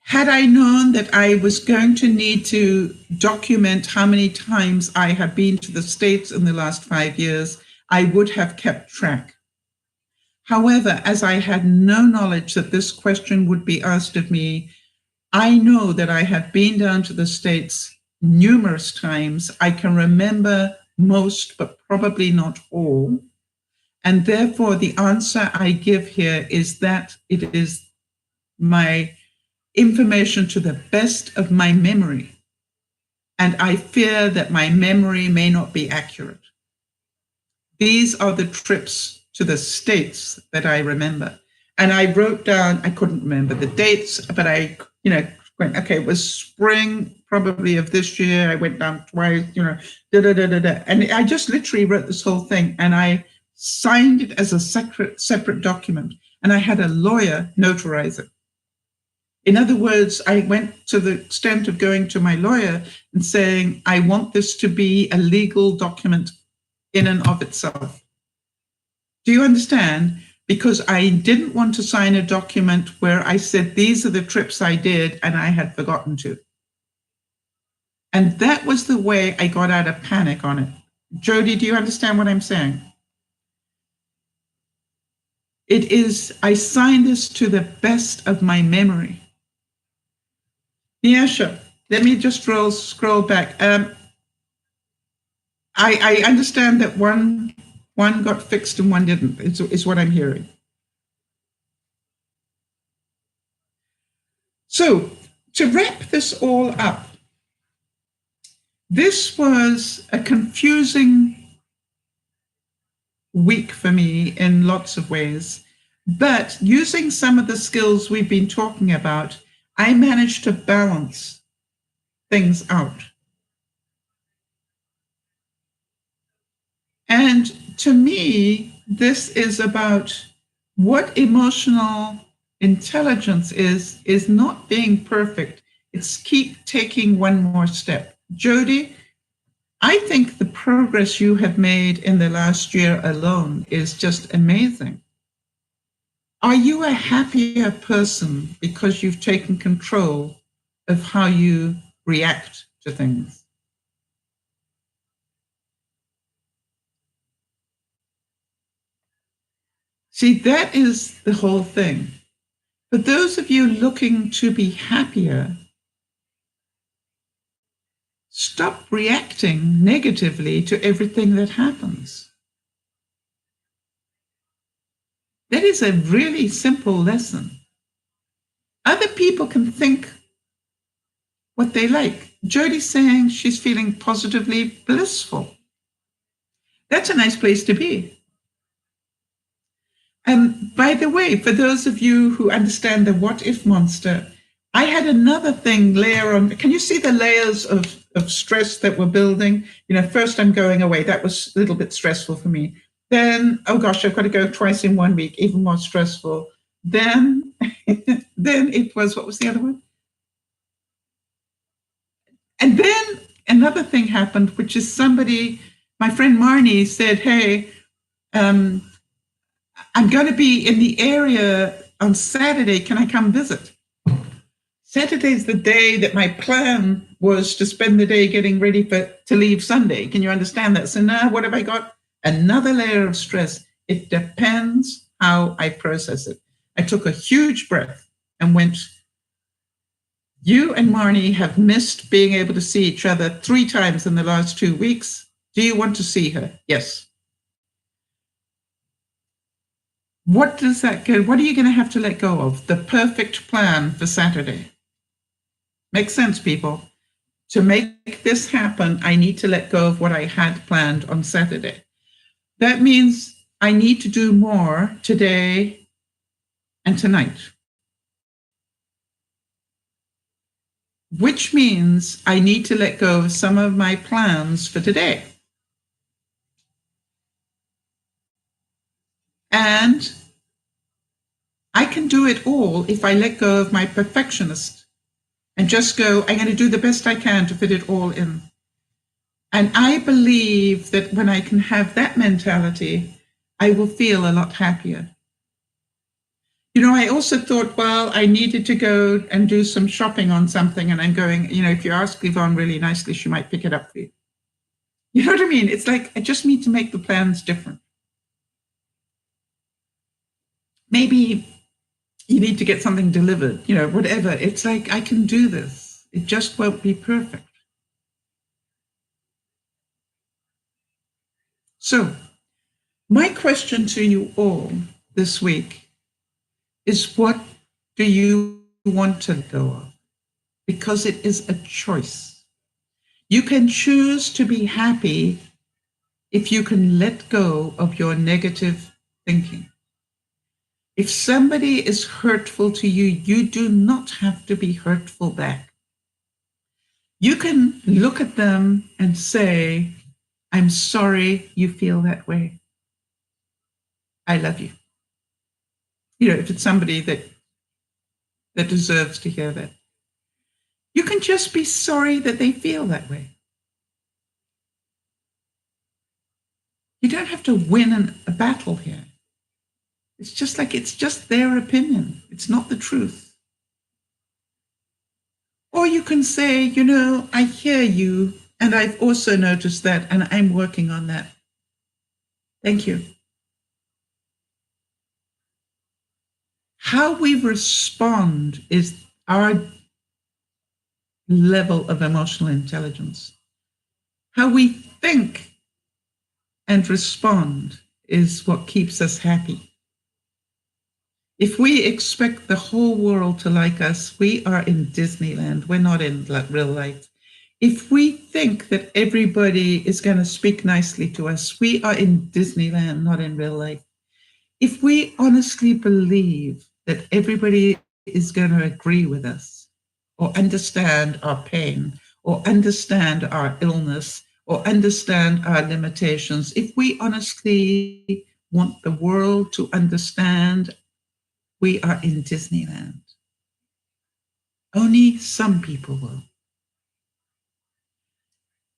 had I known that I was going to need to document how many times I had been to the States in the last 5 years, I would have kept track. However, as I had no knowledge that this question would be asked of me, I know that I have been down to the States numerous times. I can remember most, but probably not all. And therefore, the answer I give here is that it is my information to the best of my memory. And I fear that my memory may not be accurate. These are the trips to the States that I remember. And I wrote down, I couldn't remember the dates, but I, went, okay, it was spring probably of this year. I went down twice, And I just literally wrote this whole thing and I signed it as a separate document. And I had a lawyer notarize it. In other words, I went to the extent of going to my lawyer and saying, I want this to be a legal document in and of itself. Do you understand? Because I didn't want to sign a document where I said, these are the trips I did and I had forgotten to. And that was the way I got out of panic on it. Jody, do you understand what I'm saying? It is, I sign this to the best of my memory. Nyasha, let me just scroll back. I understand that one got fixed and one didn't, is what I'm hearing. So to wrap this all up, this was a confusing week for me in lots of ways, but using some of the skills we've been talking about, I managed to balance things out. And to me, this is about what emotional intelligence is not being perfect. It's keep taking one more step. Jody, I think the progress you have made in the last year alone is just amazing. Are you a happier person because you've taken control of how you react to things? See, that is the whole thing. For those of you looking to be happier, stop reacting negatively to everything that happens. That is a really simple lesson. Other people can think what they like. Jody's saying she's feeling positively blissful. That's a nice place to be. By the way, for those of you who understand the what if monster, I had another thing layer on. Can you see the layers of stress that we're building? First I'm going away. That was a little bit stressful for me. Then, oh gosh, I've got to go twice in 1 week, even more stressful. Then, then it was, what was the other one? And then another thing happened, which is my friend Marnie said, hey, I'm going to be in the area on Saturday. Can I come visit? Saturday's the day that my plan was to spend the day getting ready to leave Sunday. Can you understand that? So now what have I got? Another layer of stress. It depends how I process it. I took a huge breath and went, you and Marnie have missed being able to see each other 3 times in the last 2 weeks. Do you want to see her? Yes. What does that go? What are you going to have to let go of? The perfect plan for Saturday. Makes sense, people. To make this happen, I need to let go of what I had planned on Saturday. That means I need to do more today and tonight. Which means I need to let go of some of my plans for today. And I can do it all if I let go of my perfectionist and just go, I'm going to do the best I can to fit it all in. And I believe that when I can have that mentality, I will feel a lot happier. I also thought, well, I needed to go and do some shopping on something. And I'm going, if you ask Yvonne really nicely, she might pick it up for you. You know what I mean? It's like, I just need to make the plans different. Maybe you need to get something delivered, whatever. It's like, I can do this. It just won't be perfect. So my question to you all this week is, what do you want to let go of? Because it is a choice. You can choose to be happy if you can let go of your negative thinking. If somebody is hurtful to you, you do not have to be hurtful back. You can look at them and say, I'm sorry you feel that way. I love you. If it's somebody that deserves to hear that. You can just be sorry that they feel that way. You don't have to win a battle here. It's just their opinion. It's not the truth. Or you can say, I hear you, and I've also noticed that, and I'm working on that. Thank you. How we respond is our level of emotional intelligence. How we think and respond is what keeps us happy. If we expect the whole world to like us, we are in Disneyland. We're not in real life. If we think that everybody is going to speak nicely to us, we are in Disneyland, not in real life. If we honestly believe that everybody is going to agree with us or understand our pain or understand our illness or understand our limitations, if we honestly want the world to understand, we are in Disneyland. Only some people will.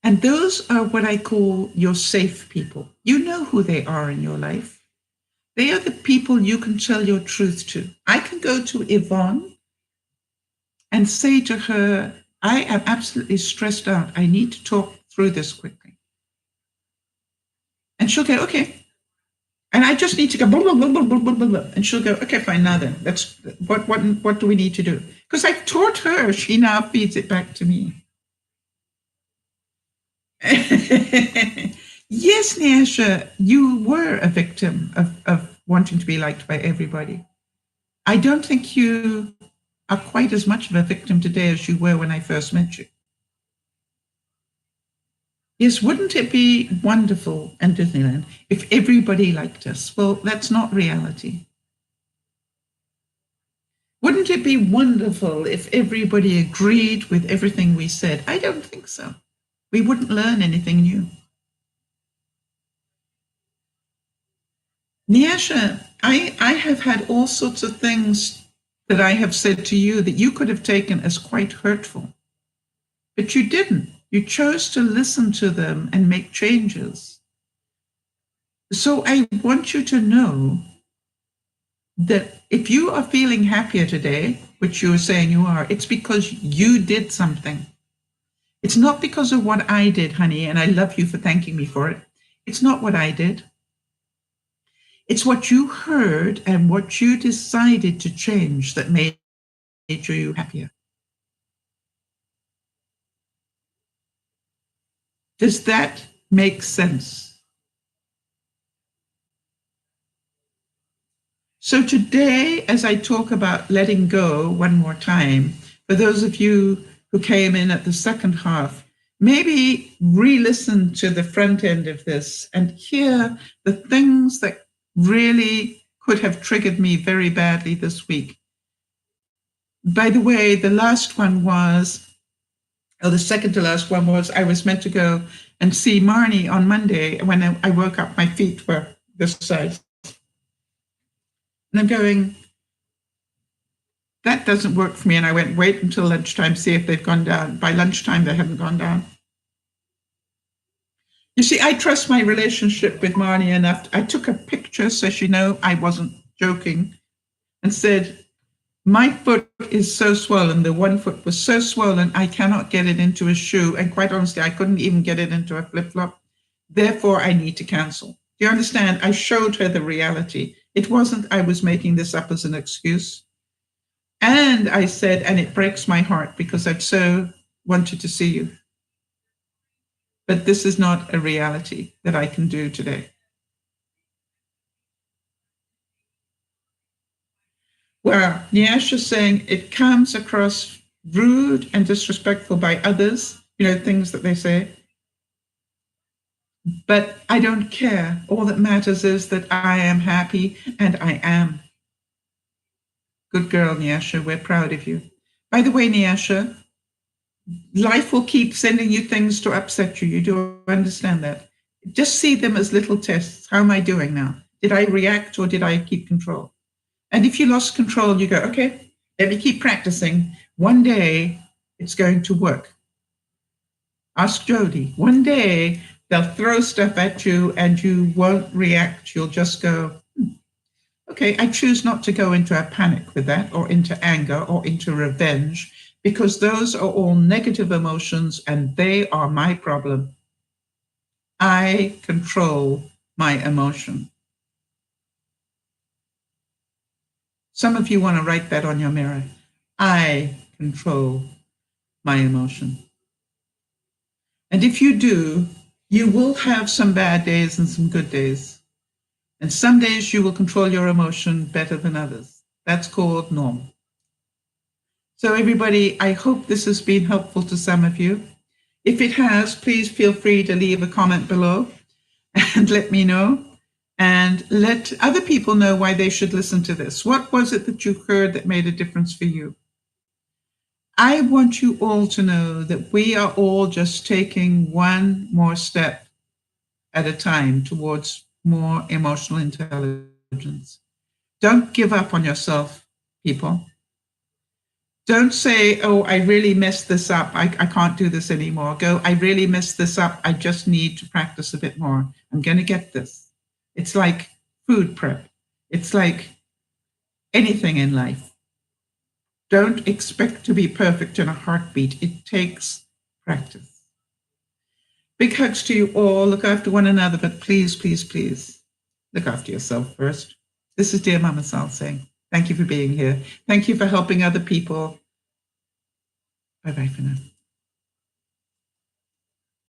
And those are what I call your safe people. You know who they are in your life. They are the people you can tell your truth to. I can go to Yvonne and say to her, I am absolutely stressed out. I need to talk through this quickly. And she'll go, okay. And I just need to go, blah, blah, blah, blah, blah, blah, blah. And she'll go, okay, fine, now then, what do we need to do? Because I've taught her, she now feeds it back to me. Yes, Nyasha, you were a victim of wanting to be liked by everybody. I don't think you are quite as much of a victim today as you were when I first met you. Yes, wouldn't it be wonderful in Disneyland if everybody liked us? Well, that's not reality. Wouldn't it be wonderful if everybody agreed with everything we said? I don't think so. We wouldn't learn anything new. Nyasha, I have had all sorts of things that I have said to you that you could have taken as quite hurtful, but you didn't. You chose to listen to them and make changes. So I want you to know that if you are feeling happier today, which you are saying you are, it's because you did something. It's not because of what I did, honey, and I love you for thanking me for it. It's not what I did. It's what you heard and what you decided to change that made you happier. Does that make sense? So today, as I talk about letting go one more time, for those of you who came in at the second half, maybe re-listen to the front end of this and hear the things that really could have triggered me very badly this week. By the way, the last one was, or the second to last one was, I was meant to go and see Marnie on Monday. When I woke up, my feet were this size. And I'm going, that doesn't work for me. And I went, wait until lunchtime, see if they've gone down. By lunchtime, they hadn't gone down. You see, I trust my relationship with Marnie enough. I took a picture so she know I wasn't joking and said, my foot is so swollen. The one foot was so swollen, I cannot get it into a shoe. And quite honestly, I couldn't even get it into a flip-flop. Therefore, I need to cancel. Do you understand? I showed her the reality. It wasn't I was making this up as an excuse. And I said, and it breaks my heart because I've so wanted to see you. But this is not a reality that I can do today. Well, Nyash is saying it comes across rude and disrespectful by others, things that they say. But I don't care. All that matters is that I am happy, and I am. Good girl, Nyasha. We're proud of you. By the way, Nyasha, life will keep sending you things to upset you. You do understand that. Just see them as little tests. How am I doing now? Did I react or did I keep control? And if you lost control, you go, okay, let me keep practicing. One day it's going to work. Ask Jody. One day they'll throw stuff at you and you won't react. You'll just go, okay, I choose not to go into a panic with that or into anger or into revenge, because those are all negative emotions and they are my problem. I control my emotion. Some of you want to write that on your mirror. I control my emotion. And if you do, you will have some bad days and some good days. And some days you will control your emotion better than others. That's called normal. So everybody, I hope this has been helpful to some of you. If it has, please feel free to leave a comment below and let me know. And let other people know why they should listen to this. What was it that you heard that made a difference for you? I want you all to know that we are all just taking one more step at a time towards more emotional intelligence. Don't give up on yourself, people. Don't say, oh, I really messed this up. I can't do this anymore. Go, I really messed this up. I just need to practice a bit more. I'm going to get this. It's like food prep. It's like anything in life. Don't expect to be perfect in a heartbeat. It takes practice. Big hugs to you all. Look after one another, but please, please, please look after yourself first. This is Dear Mama Sal saying, thank you for being here. Thank you for helping other people. Bye-bye for now.